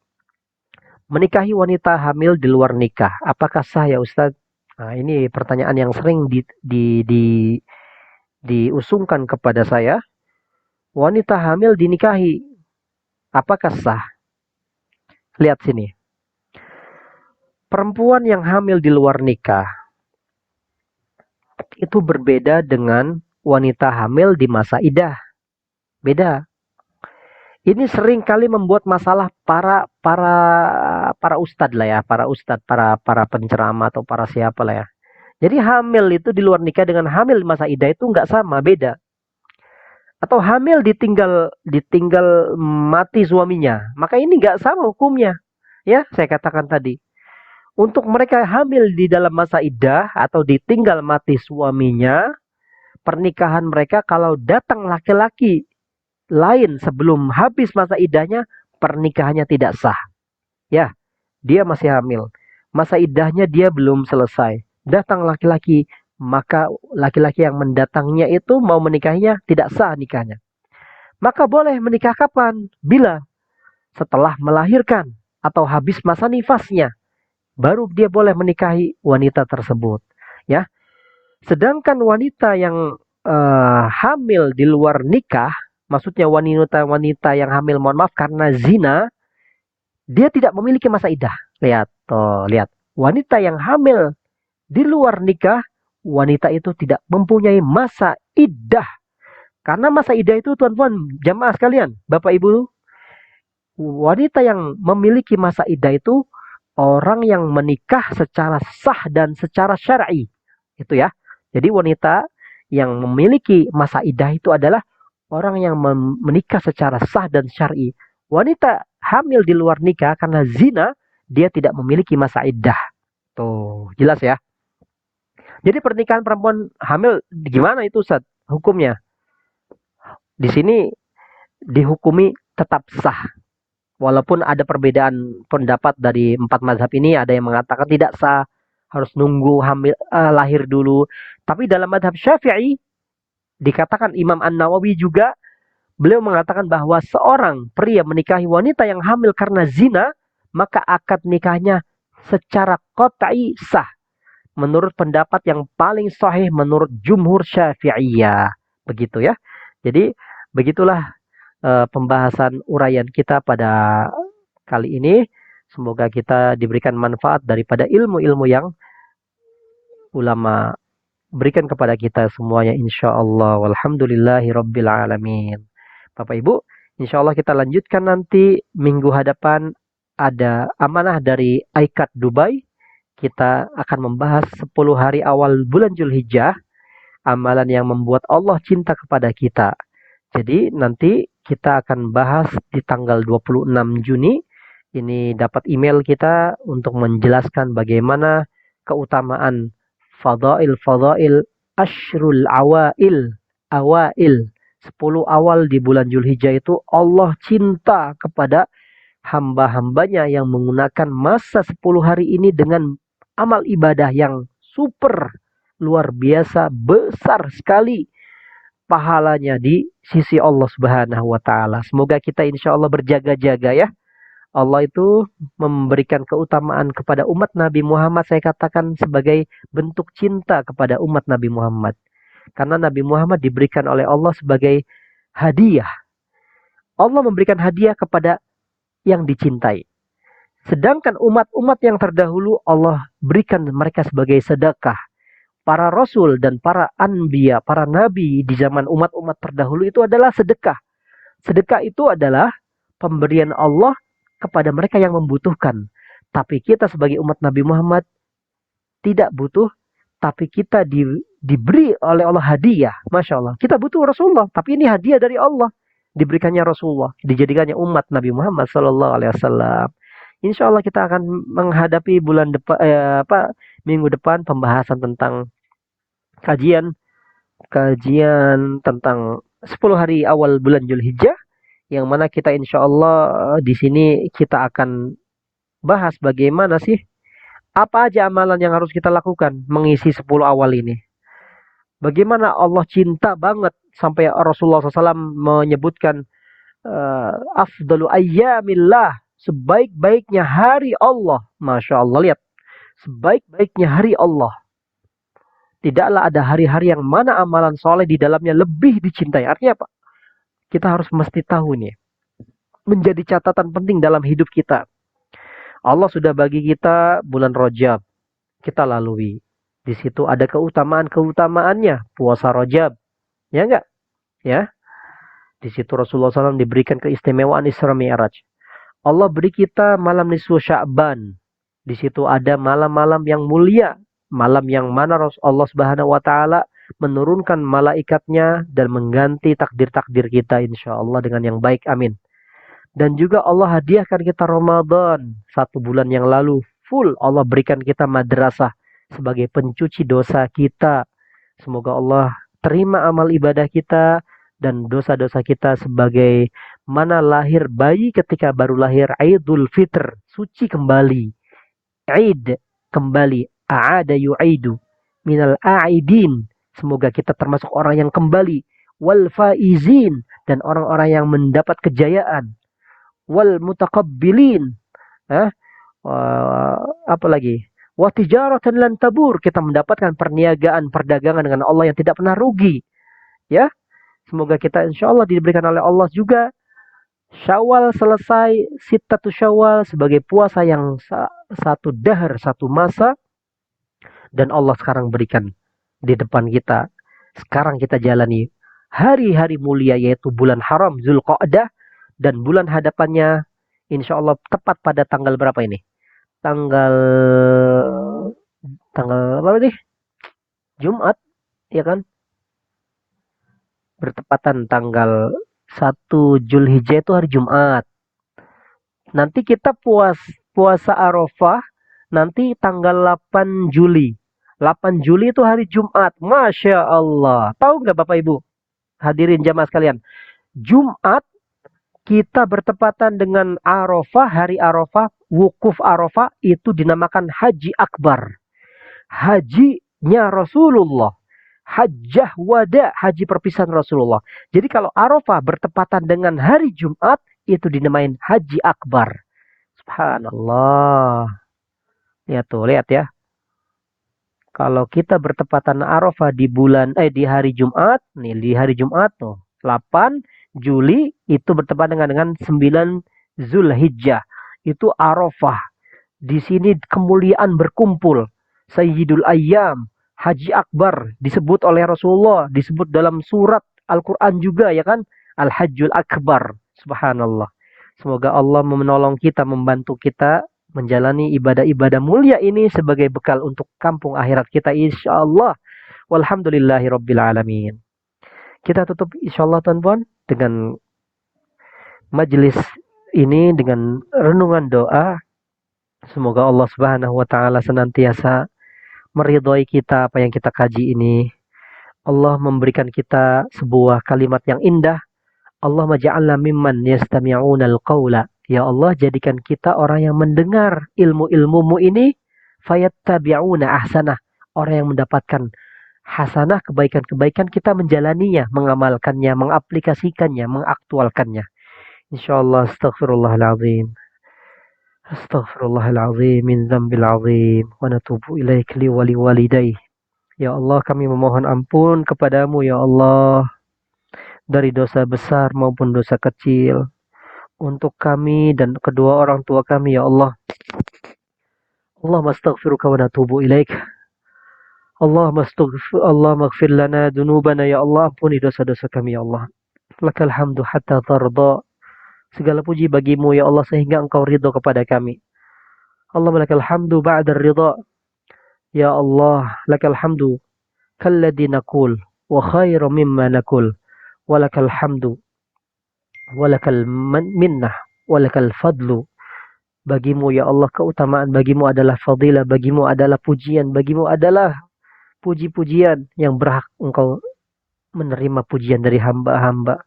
Menikahi wanita hamil di luar nikah, apakah sah ya Ustadz? Nah, ini pertanyaan yang sering diusungkan kepada saya. Wanita hamil dinikahi, apakah sah? Lihat sini. Perempuan yang hamil di luar nikah itu berbeda dengan wanita hamil di masa iddah. Beda. Ini sering kali membuat masalah para ustadz lah ya, para ustadz, para penceramah atau para siapa lah ya. Jadi hamil itu di luar nikah dengan hamil di masa idah itu nggak sama, beda. Atau hamil ditinggal ditinggal mati suaminya, maka ini nggak sama hukumnya. Ya, saya katakan tadi. Untuk mereka hamil di dalam masa idah atau ditinggal mati suaminya, pernikahan mereka kalau datang laki-laki lain sebelum habis masa idahnya, pernikahannya tidak sah. Ya, dia masih hamil. Masa idahnya dia belum selesai. Datang laki-laki, maka laki-laki yang mendatangnya itu mau menikahinya tidak sah nikahnya. Maka boleh menikah kapan? Bila setelah melahirkan atau habis masa nifasnya, baru dia boleh menikahi wanita tersebut. Ya, sedangkan wanita yang hamil di luar nikah, maksudnya wanita-wanita yang hamil, mohon maaf, karena zina, dia tidak memiliki masa idah. Lihat, tuh, lihat. Wanita yang hamil di luar nikah, wanita itu tidak mempunyai masa idah. Karena masa idah itu, tuan-tuan, jamaah sekalian, Bapak Ibu, wanita yang memiliki masa idah itu orang yang menikah secara sah dan secara syar'i. Itu ya. Jadi wanita yang memiliki masa idah itu adalah orang yang menikah secara sah dan syar'i. Wanita hamil di luar nikah karena zina, dia tidak memiliki masa idah. Tuh, jelas ya. Jadi pernikahan perempuan hamil gimana itu Ustaz? Hukumnya? Di sini dihukumi tetap sah. Walaupun ada perbedaan pendapat dari empat mazhab ini, ada yang mengatakan tidak sah, harus nunggu hamil lahir dulu. Tapi dalam mazhab Syafi'i dikatakan Imam An-Nawawi juga, beliau mengatakan bahwa seorang pria menikahi wanita yang hamil karena zina, maka akad nikahnya secara qat'i sah. Menurut pendapat yang paling sahih menurut jumhur Syafi'iyah. Begitu ya. Jadi begitulah pembahasan uraian kita pada kali ini. Semoga kita diberikan manfaat daripada ilmu-ilmu yang ulama berikan kepada kita semuanya, insya Allah. Walhamdulillahi rabbil alamin. Bapak Ibu, insya Allah kita lanjutkan nanti minggu hadapan, ada amanah dari ICAT Dubai. Kita akan membahas 10 hari awal bulan Zulhijjah, amalan yang membuat Allah cinta kepada kita. Jadi nanti kita akan bahas di tanggal 26 Juni. Ini dapat email kita untuk menjelaskan bagaimana keutamaan fadail ashrul awail 10 awal di bulan Zulhijjah itu Allah cinta kepada hamba-hambanya yang menggunakan masa 10 hari ini dengan amal ibadah yang super luar biasa besar sekali pahalanya di sisi Allah Subhanahu wa taala. Semoga kita insya Allah berjaga-jaga ya. Allah itu memberikan keutamaan kepada umat Nabi Muhammad, saya katakan sebagai bentuk cinta kepada umat Nabi Muhammad. Karena Nabi Muhammad diberikan oleh Allah sebagai hadiah. Allah memberikan hadiah kepada yang dicintai. Sedangkan umat-umat yang terdahulu Allah berikan mereka sebagai sedekah. Para rasul dan para anbiya, para nabi di zaman umat-umat terdahulu itu adalah sedekah. Sedekah itu adalah pemberian Allah kepada mereka yang membutuhkan. Tapi kita sebagai umat Nabi Muhammad tidak butuh, tapi kita diberi oleh Allah hadiah. Masya Allah. Kita butuh Rasulullah, tapi ini hadiah dari Allah. Diberikannya Rasulullah, dijadikannya umat Nabi Muhammad Sallallahu Alaihi Wasallam. Insya Allah kita akan menghadapi bulan depan, minggu depan pembahasan tentang kajian tentang 10 hari awal bulan Zulhijjah, yang mana kita insya Allah di sini kita akan bahas bagaimana sih, apa aja amalan yang harus kita lakukan mengisi 10 awal ini. Bagaimana Allah cinta banget sampai Rasulullah SAW menyebutkan afdalu ayyamillah, sebaik-baiknya hari Allah. Masya Allah, lihat, sebaik-baiknya hari Allah. Tidaklah ada hari-hari yang mana amalan soleh di dalamnya lebih dicintai. Artinya apa? Kita harus mesti tahu nih. Menjadi catatan penting dalam hidup kita. Allah sudah bagi kita bulan Rajab. Kita lalui. Di situ ada keutamaan-keutamaannya. Puasa Rajab. Ya enggak? Ya. Di situ Rasulullah SAW diberikan keistimewaan Isra Mi'raj. Allah beri kita malam nisfu Sya'ban. Di situ ada malam-malam yang mulia, malam yang mana Allah Subhanahu wa taala menurunkan malaikatnya dan mengganti takdir-takdir kita insyaallah dengan yang baik. Amin. Dan juga Allah hadiahkan kita Ramadan 1 bulan yang lalu full Allah berikan kita madrasah sebagai pencuci dosa kita. Semoga Allah terima amal ibadah kita dan dosa-dosa kita sebagai mana lahir bayi ketika baru lahir Aidul Fitr, suci kembali. Aid kembali, a'ada yu'idu minal a'idin. Semoga kita termasuk orang yang kembali, wal faizin, dan orang-orang yang mendapat kejayaan, wal mutaqabbilin. Apa lagi? Wa tijaratan lan tabur, kita mendapatkan perniagaan, perdagangan dengan Allah yang tidak pernah rugi. Ya, semoga kita insyaallah diberikan oleh Allah juga Syawal selesai, Sittatu Syawal sebagai puasa yang satu dahar, satu masa, dan Allah sekarang berikan di depan kita. Sekarang kita jalani hari-hari mulia yaitu bulan haram Zulqa'dah dan bulan hadapannya insya Allah tepat pada tanggal berapa ini? Tanggal berapa nih? Jumat, ya kan? Bertepatan tanggal 1 Zulhijjah itu hari Jumat. Nanti kita puasa Arafah nanti tanggal 8 Juli. 8 Juli itu hari Jumat. Masya Allah. Tahu nggak Bapak Ibu? Hadirin jamaah sekalian. Jumat kita bertepatan dengan Arafah, hari Arafah, wukuf Arafah itu dinamakan Haji Akbar. Hajinya Rasulullah. Hajjah wada, haji perpisahan Rasulullah. Jadi kalau Arafah bertepatan dengan hari Jumat, itu dinamain Haji Akbar. Subhanallah. Lihat tuh, lihat ya. Kalau kita bertepatan Arafah di hari Jumat, nih di hari Jumat tuh, 8 Juli itu bertepatan dengan 9 Zulhijjah. Itu Arafah. Di sini kemuliaan berkumpul. Sayyidul Ayyam, Haji Akbar disebut oleh Rasulullah, disebut dalam surat Al-Quran juga ya kan, Al-Hajjul Akbar. Subhanallah. Semoga Allah menolong kita, membantu kita menjalani ibadah-ibadah mulia ini sebagai bekal untuk kampung akhirat kita insyaallah. Walhamdulillahi rabbil alamin. Kita tutup insyaallah tuan-tuan dengan majelis ini dengan renungan doa. Semoga Allah Subhanahu wa taala senantiasa meridhai kita apa yang kita kaji ini. Allah memberikan kita sebuah kalimat yang indah. Allah maja'alna mimman yastami'una al-qawla. Ya Allah, jadikan kita orang yang mendengar ilmu-ilmumu ini fayattabi'una ahsanah. Orang yang mendapatkan hasanah, kebaikan-kebaikan, kita menjalaninya, mengamalkannya, mengaplikasikannya, mengaktualkannya. Insyaallah. Astaghfirullahalazim. Astaghfirullahalazim min dzambil azim wa natubu ilaik li wa liwalidayh. Ya Allah, kami memohon ampun kepadamu ya Allah dari dosa besar maupun dosa kecil untuk kami dan kedua orang tua kami ya Allah. Allahumma astaghfiruka wa natubu ilaik. Allah maghfir lana dunubana ya Allah, ampuni dosa-dosa kami ya Allah. Lakal hamdu hatta tarda. Segala puji bagimu ya Allah sehingga engkau ridho kepada kami. Allahumma lakal hamdu ba'da ridha. Ya Allah, lakal hamdu kalladhi naqul wa khairu mimma naqul. Wa lakal hamdu wa lakal minnah wa lakal fadlu. Bagimu ya Allah keutamaan, bagimu adalah fadilah, bagimu adalah pujian, bagimu adalah puji-pujian yang berhak engkau menerima pujian dari hamba-hamba.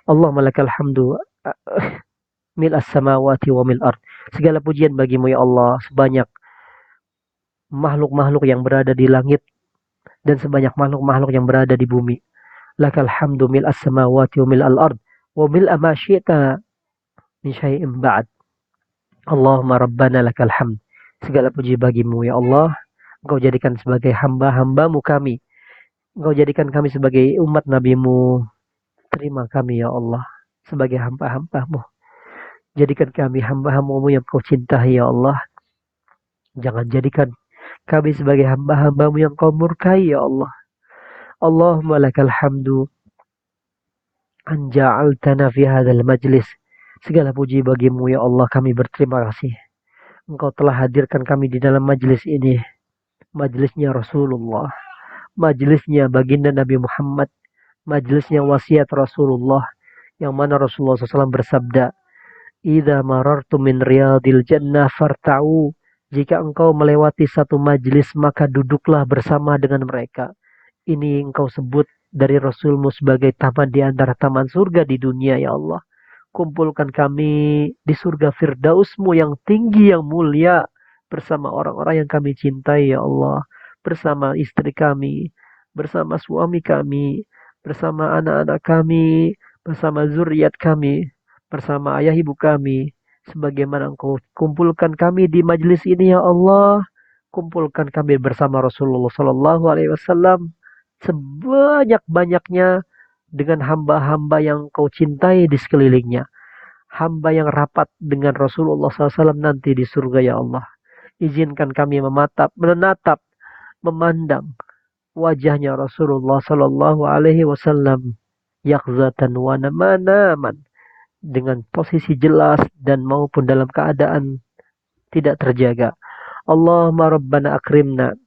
Allahumma lakal hamdu mil as-samawati wa mil ard. Segala pujian bagimu ya Allah, sebanyak makhluk-makhluk yang berada di langit dan sebanyak makhluk-makhluk yang berada di bumi. Lakal hamdu mil as-samawati wa mil al-ard wa mil ma syi'ta min syai'in ba'd. Allahumma rabbana lakal hamd. Segala puji bagimu ya Allah. Engkau jadikan sebagai hamba-hambamu kami. Engkau jadikan kami sebagai umat nabimu. Terima kami ya Allah sebagai hamba-hambamu. Jadikan kami hamba-hambamu yang kau cintai ya Allah. Jangan jadikan kami sebagai hamba-hambamu yang kau murkai ya Allah. Allahumma lakal hamdu an ja'altana fi hadzal majlis. Segala puji bagimu ya Allah, kami berterima kasih. Engkau telah hadirkan kami di dalam majlis ini. Majlisnya Rasulullah, majlisnya baginda Nabi Muhammad, majlisnya wasiat Rasulullah, yang mana Rasulullah SAW bersabda, "Idza marartum min riyadil jannah farta'u." Jika engkau melewati satu majlis, maka duduklah bersama dengan mereka. Ini engkau sebut dari Rasulmu sebagai taman di antara taman surga di dunia, ya Allah. Kumpulkan kami di surga Firdausmu yang tinggi, yang mulia, bersama orang-orang yang kami cintai, ya Allah. Bersama istri kami, bersama suami kami, bersama anak-anak kami, bersama zuriat kami, bersama ayah ibu kami. Sebagaimana engkau kumpulkan kami di majlis ini, ya Allah. Kumpulkan kami bersama Rasulullah Sallallahu Alaihi Wasallam sebanyak-banyaknya dengan hamba-hamba yang kau cintai di sekelilingnya. Hamba yang rapat dengan Rasulullah SAW nanti di surga, ya Allah. Izinkan kami menatap, memandang wajahnya Rasulullah Sallallahu Alaihi Wasallam yakzatan wa naman dengan posisi jelas dan maupun dalam keadaan tidak terjaga. Allahumma rabbana akrimna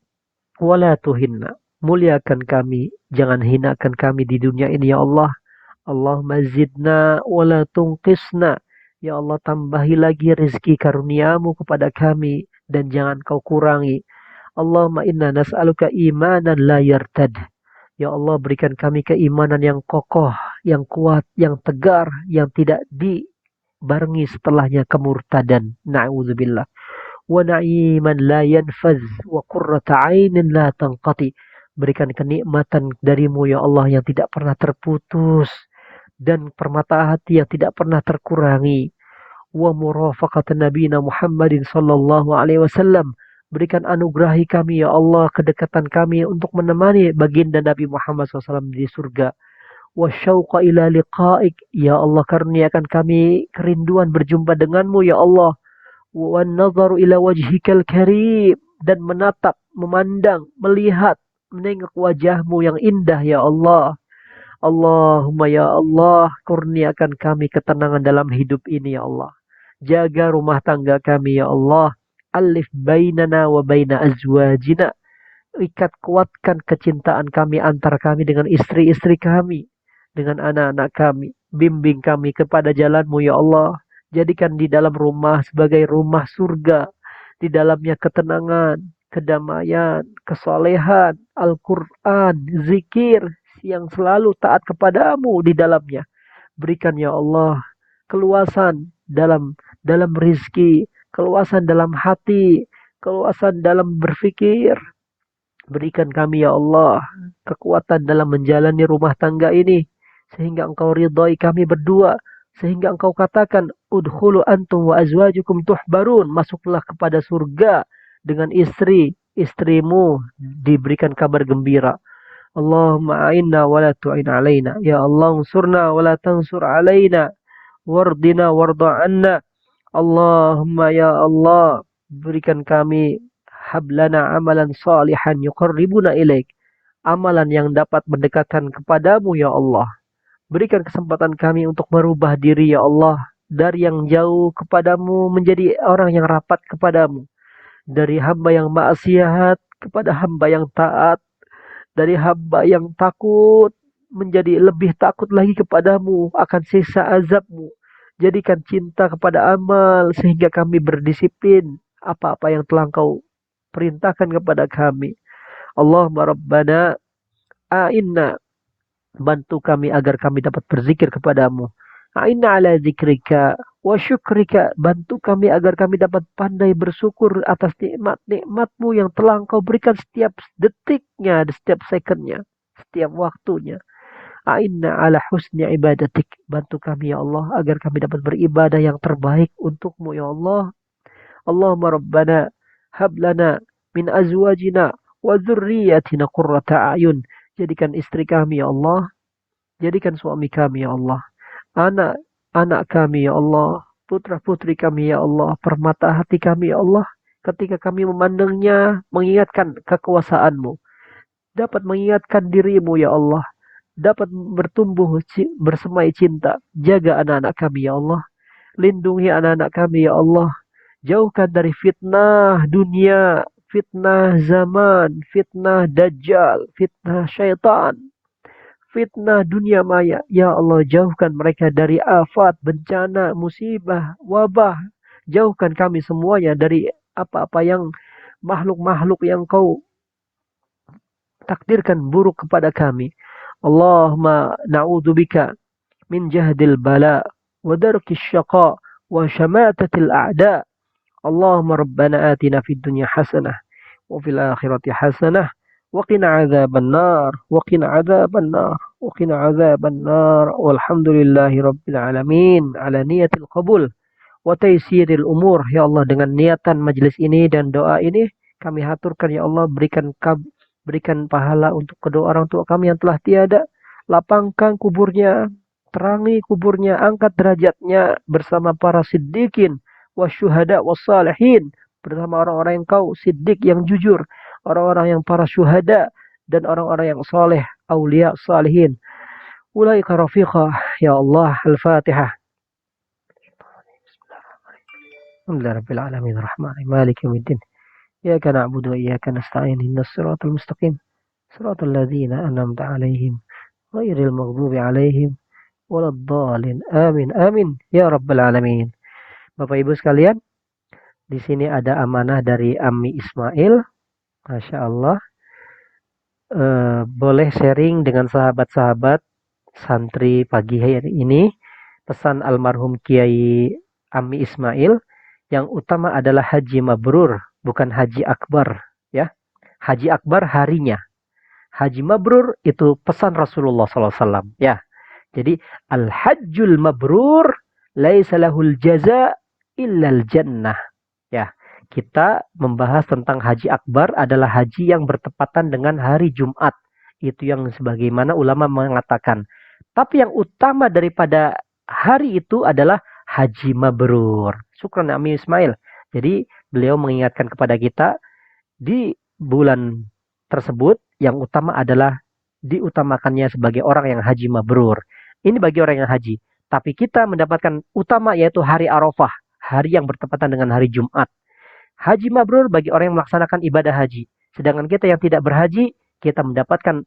wala tuhinna. Muliakan kami, jangan hinakan kami di dunia ini, ya Allah. Allahumma zidna wala tungqisna. Ya Allah, tambahi lagi rezeki karuniamu kepada kami dan jangan kau kurangi. Allahumma inna nas'aluka imanan la yartad. Ya Allah, berikan kami keimanan yang kokoh, yang kuat, yang tegar, yang tidak dibarengi setelahnya kemurtadan. Na'udzubillah. Wa na'iman la yanfaz wa qurrata 'ainin la tanqati. Berikan kenikmatan darimu, ya Allah, yang tidak pernah terputus dan permata hati yang tidak pernah terkurangi. Wa murafaqatan nabiyina Muhammadin sallallahu alaihi wasallam. Berikan anugerahi kami, ya Allah, kedekatan kami untuk menemani baginda Nabi Muhammad SAW di surga. Wa syauqa ila liqa'ik. Ya Allah, karuniakan kami kerinduan berjumpa denganmu, ya Allah. Wa nazaru ila wajhikal karim. Dan menatap, memandang, melihat, menengok wajahmu yang indah, ya Allah. Allahumma ya Allah, kurniakan kami ketenangan dalam hidup ini, ya Allah. Jaga rumah tangga kami, ya Allah. Alif bainana wa baina azwajina. Ikat kuatkan kecintaan kami antar kami dengan istri-istri kami, dengan anak-anak kami. Bimbing kami kepada jalanmu, ya Allah. Jadikan di dalam rumah sebagai rumah surga. Di dalamnya ketenangan, kedamaian, kesolehan, Al-Quran, zikir yang selalu taat kepadamu di dalamnya. Berikan, ya Allah, keluasan dalam rizki, keluasan dalam hati, keluasan dalam berfikir. Berikan kami, ya Allah, kekuatan dalam menjalani rumah tangga ini, sehingga engkau ridhai kami berdua, sehingga engkau katakan, udkhulu antum wa azwajukum tuhbarun, masuklah kepada surga dengan istrimu diberikan kabar gembira. Allahumma a'inna wa la tu'in alaina. Ya Allah, unsurna wa la tansur alaina. Wardina warda anna. Allahumma ya Allah, berikan kami hablana amalan salihan yuqarribuna ilaik. Amalan yang dapat mendekatkan kepadamu, ya Allah. Berikan kesempatan kami untuk merubah diri, ya Allah, dari yang jauh kepadamu menjadi orang yang rapat kepadamu. Dari hamba yang maksiat kepada hamba yang taat. Dari hamba yang takut menjadi lebih takut lagi kepadamu akan siksa azabmu. Jadikan cinta kepada amal sehingga kami berdisiplin apa-apa yang telah engkau perintahkan kepada kami. Allahumma rabbana a'inna, bantu kami agar kami dapat berzikir kepadamu. A'inna ala zikrika wa syukrika, bantu kami agar kami dapat pandai bersyukur atas nikmat-nikmatmu yang telah engkau berikan setiap detiknya, setiap sekundnya, setiap waktunya. A'inna ala husni ibadatik, bantu kami, ya Allah, agar kami dapat beribadah yang terbaik untukmu, ya Allah. Allahumma rabbana hablana min azwajina wa dzurriyyatina qurrata a'yun. Jadikan istri kami, ya Allah, jadikan suami kami, ya Allah, anak-anak kami, ya Allah, putra-putri kami, ya Allah, permata hati kami, ya Allah, ketika kami memandangnya, mengingatkan kekuasaanmu, dapat mengingatkan dirimu, ya Allah, dapat bertumbuh bersemai cinta. Jaga anak-anak kami ya Allah. Lindungi anak-anak kami ya Allah. Jauhkan dari fitnah dunia, fitnah zaman, fitnah dajjal, fitnah syaitan, fitnah dunia maya. Ya Allah, jauhkan mereka dari afat, bencana, musibah, wabah. Jauhkan kami semuanya dari apa-apa yang makhluk-makhluk yang kau takdirkan buruk kepada kami. Allahumma na'udzubika min jahdil bala wa darkis syaqa wa syamatatil a'da. Allahumma rabbana atina fid dunya hasanah wa fil akhirati hasanah wa qina adzaban nar wa qina adzaban nar wa qina adzaban nar walhamdulillahi rabbil alamin ala niyatil qabul wa taysiril umur. Ya Allah, dengan niatan majelis ini dan doa ini kami haturkan ya Allah, berikan pahala untuk kedua orang tua kami yang telah tiada, lapangkan kuburnya, terangi kuburnya, angkat derajatnya bersama para siddiqin wasyuhada wassalihin, bersama orang-orang yang kau siddiq yang jujur, orang-orang yang para syuhada dan orang-orang yang soleh, aulia salihin. Ulaika rafiqah. Ya Allah, Al-Fatihah. Alhamdulillah Rabbil Alamin Rahman Malik Yawmiddin Iyyaka na'budu wa iyyaka nasta'in ihdinas siratal mustaqim siratal ladzina an'amta 'alaihim ghairil maghdubi 'alaihim waladdallin. Amin amin ya rabbal alamin. Bapak Ibu sekalian, di sini ada amanah dari Ammi Ismail. Masya Allah. Boleh sharing dengan sahabat-sahabat santri pagi hari ini. Pesan almarhum Kiai Ammi Ismail, yang utama adalah haji mabrur, bukan haji akbar. Ya, haji akbar harinya. Haji mabrur itu pesan Rasulullah SAW. Ya, jadi al-hajjul mabrur laisa lahul jaza illal jannah. Ya, kita membahas tentang haji akbar adalah haji yang bertepatan dengan hari Jumat. Itu yang sebagaimana ulama mengatakan. Tapi yang utama daripada hari itu adalah haji mabrur. Syukran Ammi Ismail. Jadi beliau mengingatkan kepada kita di bulan tersebut yang utama adalah diutamakannya sebagai orang yang haji mabrur. Ini bagi orang yang haji. Tapi kita mendapatkan utama yaitu hari Arafah, hari yang bertepatan dengan hari Jumat. Haji mabrur bagi orang yang melaksanakan ibadah haji. Sedangkan kita yang tidak berhaji, kita mendapatkan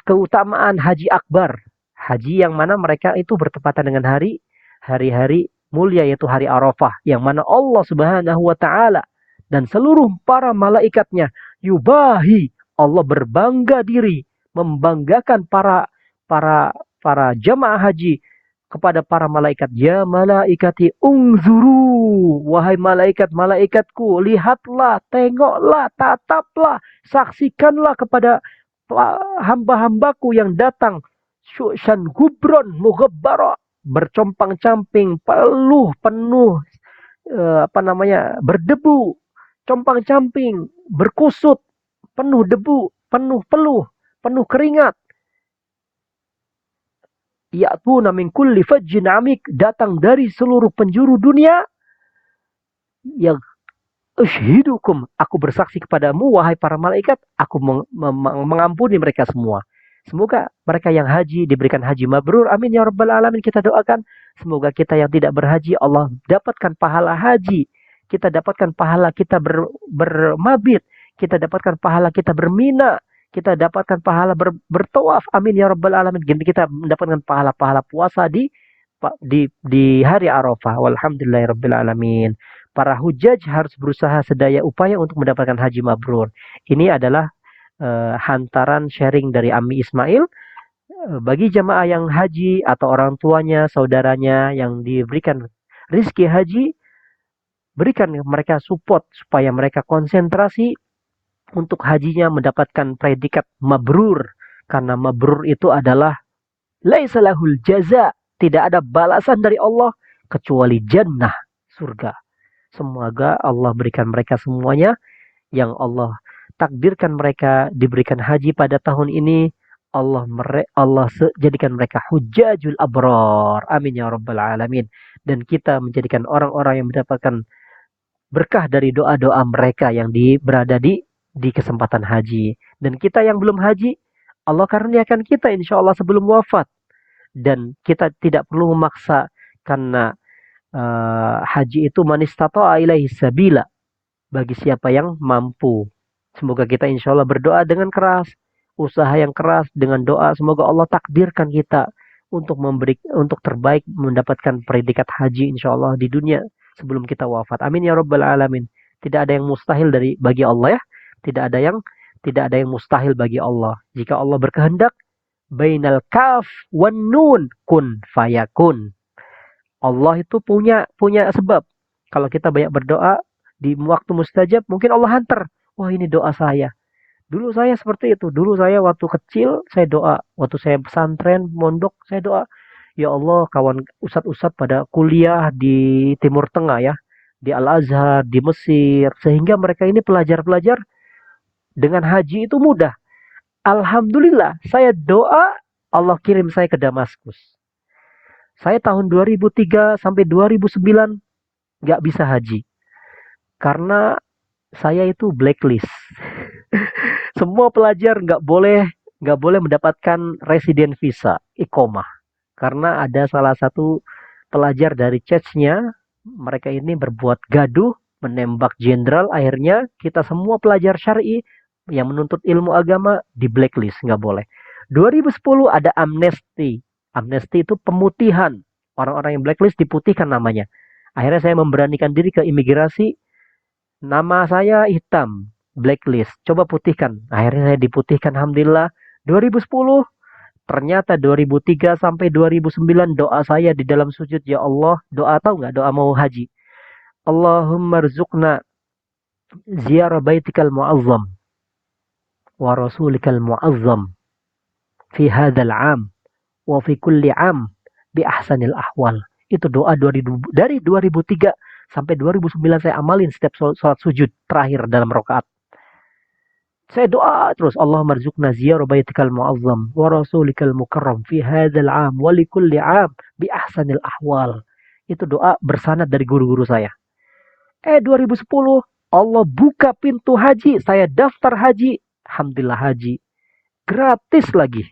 keutamaan haji akbar. Haji yang mana mereka itu bertepatan dengan hari-hari mulia yaitu hari Arafah, yang mana Allah Subhanahu wa taala dan seluruh para malaikatnya yubahi, Allah berbangga diri, membanggakan para jamaah haji kepada para malaikat. Ya malaikati unzuru, wahai malaikat-malaikatku, lihatlah, tengoklah, tataplah, saksikanlah kepada hamba-hambaku yang datang syu'shan gubron mughabbara, bercompang-camping, penuh berdebu, compang-camping, berkusut, penuh debu, penuh peluh, penuh keringat. Ya'tuna min kulli fajjin amik, datang dari seluruh penjuru dunia. Yang ushidukum, aku bersaksi kepadamu wahai para malaikat, aku mengampuni mereka semua. Semoga mereka yang haji diberikan haji mabrur. Amin ya rabbal alamin. Kita doakan semoga kita yang tidak berhaji Allah dapatkan pahala haji. Kita dapatkan pahala kita bermabit. Kita dapatkan pahala kita bermina. Kita dapatkan pahala bertawaf. Amin ya rabbal alamin. Kita mendapatkan pahala-pahala puasa di hari Arafah. Walhamdulillahi rabbil alamin. Para hujaj harus berusaha sedaya upaya untuk mendapatkan haji mabrur. Ini adalah hantaran sharing dari Ammi Ismail bagi jamaah yang haji atau orang tuanya, saudaranya yang diberikan rizki haji, berikan mereka support supaya mereka konsentrasi untuk hajinya mendapatkan predikat mabrur, karena mabrur itu adalah laisa lahul jaza, tidak ada balasan dari Allah kecuali jannah, surga. Semoga Allah berikan mereka semuanya yang Allah takdirkan mereka diberikan haji pada tahun ini. Allah jadikan mereka hujjajul abrar. Amin ya rabbal alamin. Dan kita menjadikan orang-orang yang mendapatkan berkah dari doa-doa mereka yang berada di kesempatan haji. Dan kita yang belum haji, Allah karuniakan kita insya Allah sebelum wafat. Dan kita tidak perlu memaksa karena haji itu man istata'a ilaihi sabila, bagi siapa yang mampu. Semoga kita insya Allah berdoa dengan keras, usaha yang keras dengan doa. Semoga Allah takdirkan kita untuk terbaik mendapatkan predikat haji insya Allah di dunia sebelum kita wafat. Amin ya rabbal alamin. Tidak ada yang mustahil bagi Allah ya. Tidak ada yang mustahil bagi Allah. Jika Allah berkehendak, bainal kaf wan nun kun fayakun. Allah itu punya sebab. Kalau kita banyak berdoa di waktu mustajab, mungkin Allah hantar. Wah, ini doa saya. Dulu saya seperti itu. Dulu saya waktu kecil saya doa. Waktu saya pesantren, mondok, saya doa. Ya Allah, kawan ustadz-ustadz pada kuliah di Timur Tengah ya. Di Al-Azhar, di Mesir. Sehingga mereka ini pelajar-pelajar dengan haji itu mudah. Alhamdulillah, saya doa Allah kirim saya ke Damaskus. Saya tahun 2003 sampai 2009 nggak bisa haji. Karena saya itu blacklist. Semua pelajar nggak boleh mendapatkan resident visa, iqomah. Karena ada salah satu pelajar dari church-nya, mereka ini berbuat gaduh, menembak jenderal, akhirnya kita semua pelajar syar'i yang menuntut ilmu agama di blacklist, nggak boleh. 2010 ada amnesti. Amnesti itu pemutihan. Orang-orang yang blacklist diputihkan namanya. Akhirnya saya memberanikan diri ke imigrasi. Nama saya hitam, blacklist. Coba putihkan. Akhirnya saya diputihkan, alhamdulillah. 2010, ternyata 2003 sampai 2009 doa saya di dalam sujud, ya Allah, doa tahu nggak doa mau haji? Allahumma rzuqna ziyarah baitikal mu'azzam wa rasulikal mu'azzam fi hadzal 'am wa fi kulli 'am bi ahsanil ahwal. Itu doa dari 2003 sampai 2009 saya amalin setiap sholat sujud terakhir dalam rakaat. Saya doa terus, Allah marzuqna ziyarah baitikal mu'azzam wa rasulikal mukarram fi hadzal 'am wa li kulli 'am bi ahsanil ahwal. Itu doa bersanad dari guru-guru saya. 2010 Allah buka pintu haji, saya daftar haji, alhamdulillah haji. Gratis lagi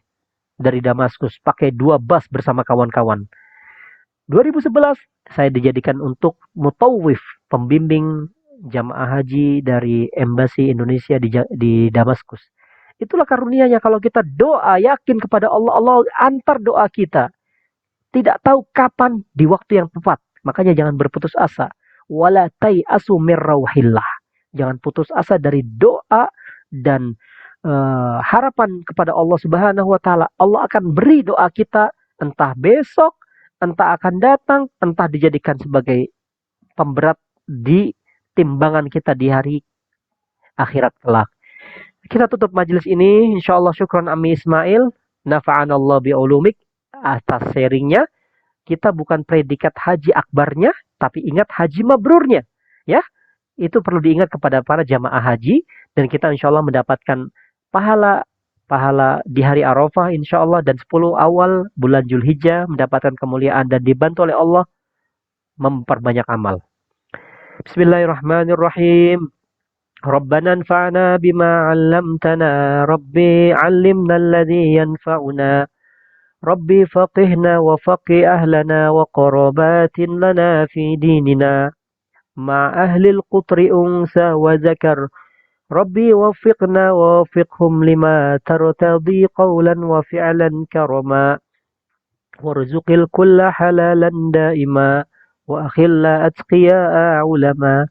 dari Damaskus, pakai 2 bus bersama kawan-kawan. 2011 saya dijadikan untuk mutawif, pembimbing jamaah haji dari Embasi Indonesia di Damaskus. Itulah karunianya kalau kita doa yakin kepada Allah, Allah antar doa kita. Tidak tahu kapan di waktu yang tepat. Makanya jangan berputus asa. Wala tai'asu mir rauhillah. Jangan putus asa dari doa dan harapan kepada Allah Subhanahu wa taala. Allah akan beri doa kita entah besok, entah akan datang, entah dijadikan sebagai pemberat di timbangan kita di hari akhirat kelak. Kita tutup majelis ini, insyaallah. Syukran Ami Ismail, nafa'anallah bi'ulumik, atas sharingnya. Kita bukan predikat haji akbarnya, tapi ingat haji mabrurnya, ya. Itu perlu diingat kepada para jamaah haji, dan kita insyaallah mendapatkan pahala di hari Arafah insyaallah, dan 10 awal bulan Zulhijjah mendapatkan kemuliaan dan dibantu oleh Allah memperbanyak amal. Bismillahirrahmanirrahim. Rabbana anfa'na bima 'allamtana, Rabbi 'allimna alladhi yanfa'una, Rabbi faqihna wa faqih ahlana wa qarabatin lana fi dinina, ma ahli al-qutri unsa wa zakar, Rabbi waffiqna wa waffiqhum lima tartadi qawlan wa fi'lan karama, warzuqil kulla halalan daima, wa akhilla atqiya'a ulama,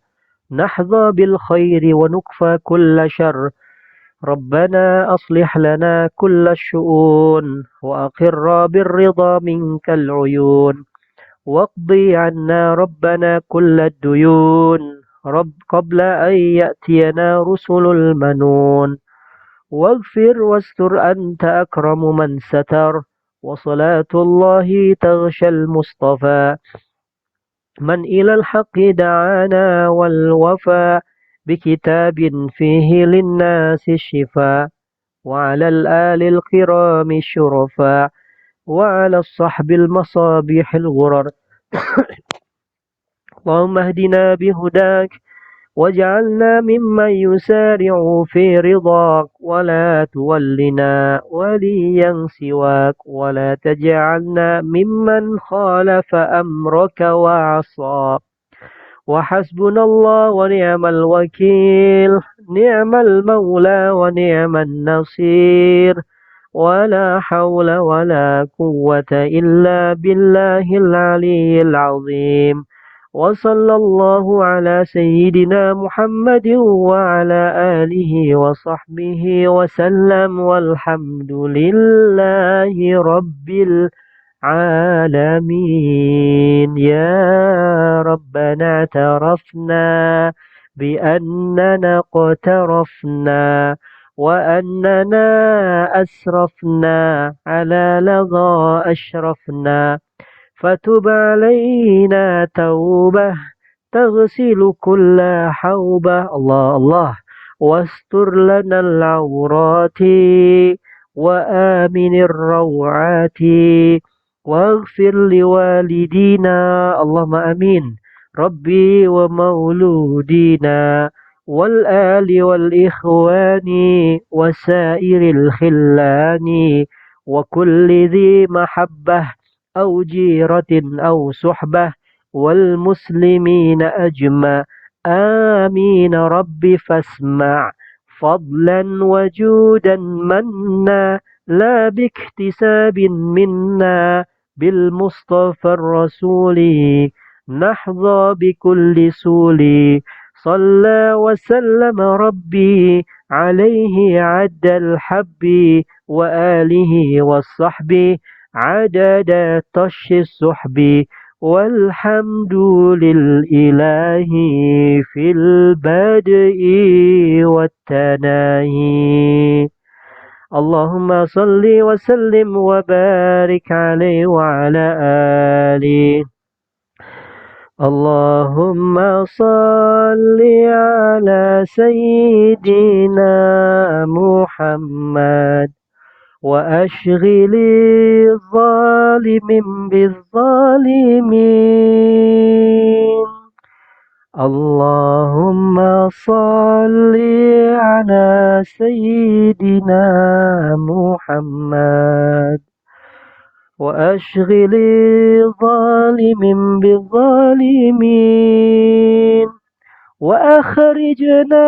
نحظى بالخير ونكفى كل شر, ربنا أصلح لنا كل الشؤون, وأقر بالرضا منك العيون, واقضي عنا ربنا كل الديون, رب قبل أن يأتينا رسل المنون, واغفر واستر أنت أكرم من ستر, وصلاة الله تغشى المصطفى, من إلى الحق دعانا والوفا, بكتاب فيه للناس الشفاء, وعلى الآل الكرام الشرفاء, وعلى الصحب المصابيح الغرر. اللهم اهدنا بهداك واجعلنا ممن يسارع في رضاك ولا تولنا وليا سواك ولا تجعلنا ممن خالف أمرك وعصى وحسبنا الله ونعم الوكيل نعم المولى ونعم النصير ولا حول ولا قوة إلا بالله العلي العظيم وصلى الله على سيدنا محمد وعلى آله وصحبه وسلم والحمد لله رب العالمين يا ربنا اعترفنا بأننا اقترفنا وأننا أسرفنا على لظى أشرفنا فتب علينا توبة تغسل كل حوبة الله الله واستر لنا العورات وآمن الروعات واغفر لوالدينا اللهم آمين ربي ومولودينا والآل والإخوان وسائر الخلان وكل ذي محبة أو جيرة أو صحبة والمسلمين أجمع آمين رب فاسمع فضلا وجودا منا لا باكتساب منا بالمصطفى الرسول نحظى بكل سول صلى وسلم ربي عليه عد الحب وآله والصحب عدد طش السحب والحمد للإله في البدء والتناهي اللهم صل وسلم وبارك عليه وعلى آله اللهم صل على سيدنا محمد وأشغل الظالم بالظالمين اللهم صل على سيدنا محمد وأشغل الظالم بالظالمين وأخرجنا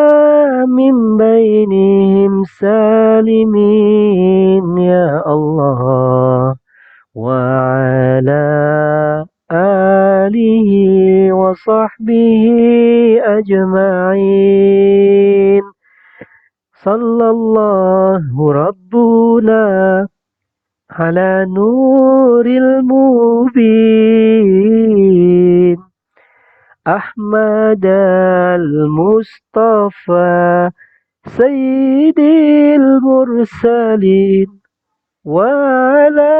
من بينهم سالمين يا الله وعلى آله وصحبه أجمعين صلى الله ربنا على نور المبين أحمد المصطفى سيد المرسلين وعلى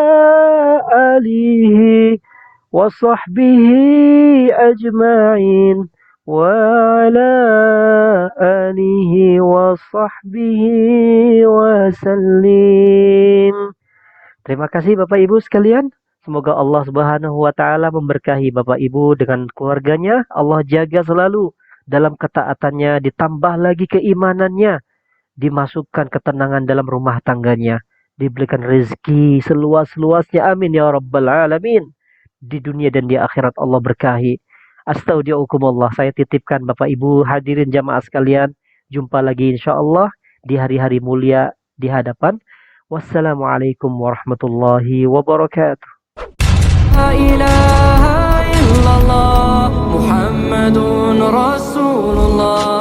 آله وصحبه أجمعين وعلى آله وصحبه وسلم. Terima kasih Bapak Ibu sekalian. Semoga Allah Subhanahu wa taala memberkahi Bapak Ibu dengan keluarganya. Allah jaga selalu dalam ketaatannya, ditambah lagi keimanannya, dimasukkan ketenangan dalam rumah tangganya, diberikan rezeki seluas-luasnya. Amin ya rabbal alamin. Di dunia dan di akhirat Allah berkahi. Astaudiukumullah. Saya titipkan Bapak Ibu hadirin jamaah sekalian. Jumpa lagi insyaallah di hari-hari mulia di hadapan. Wassalamualaikum warahmatullahi wabarakatuh. La ilaha illallah Muhammadun Rasulullah.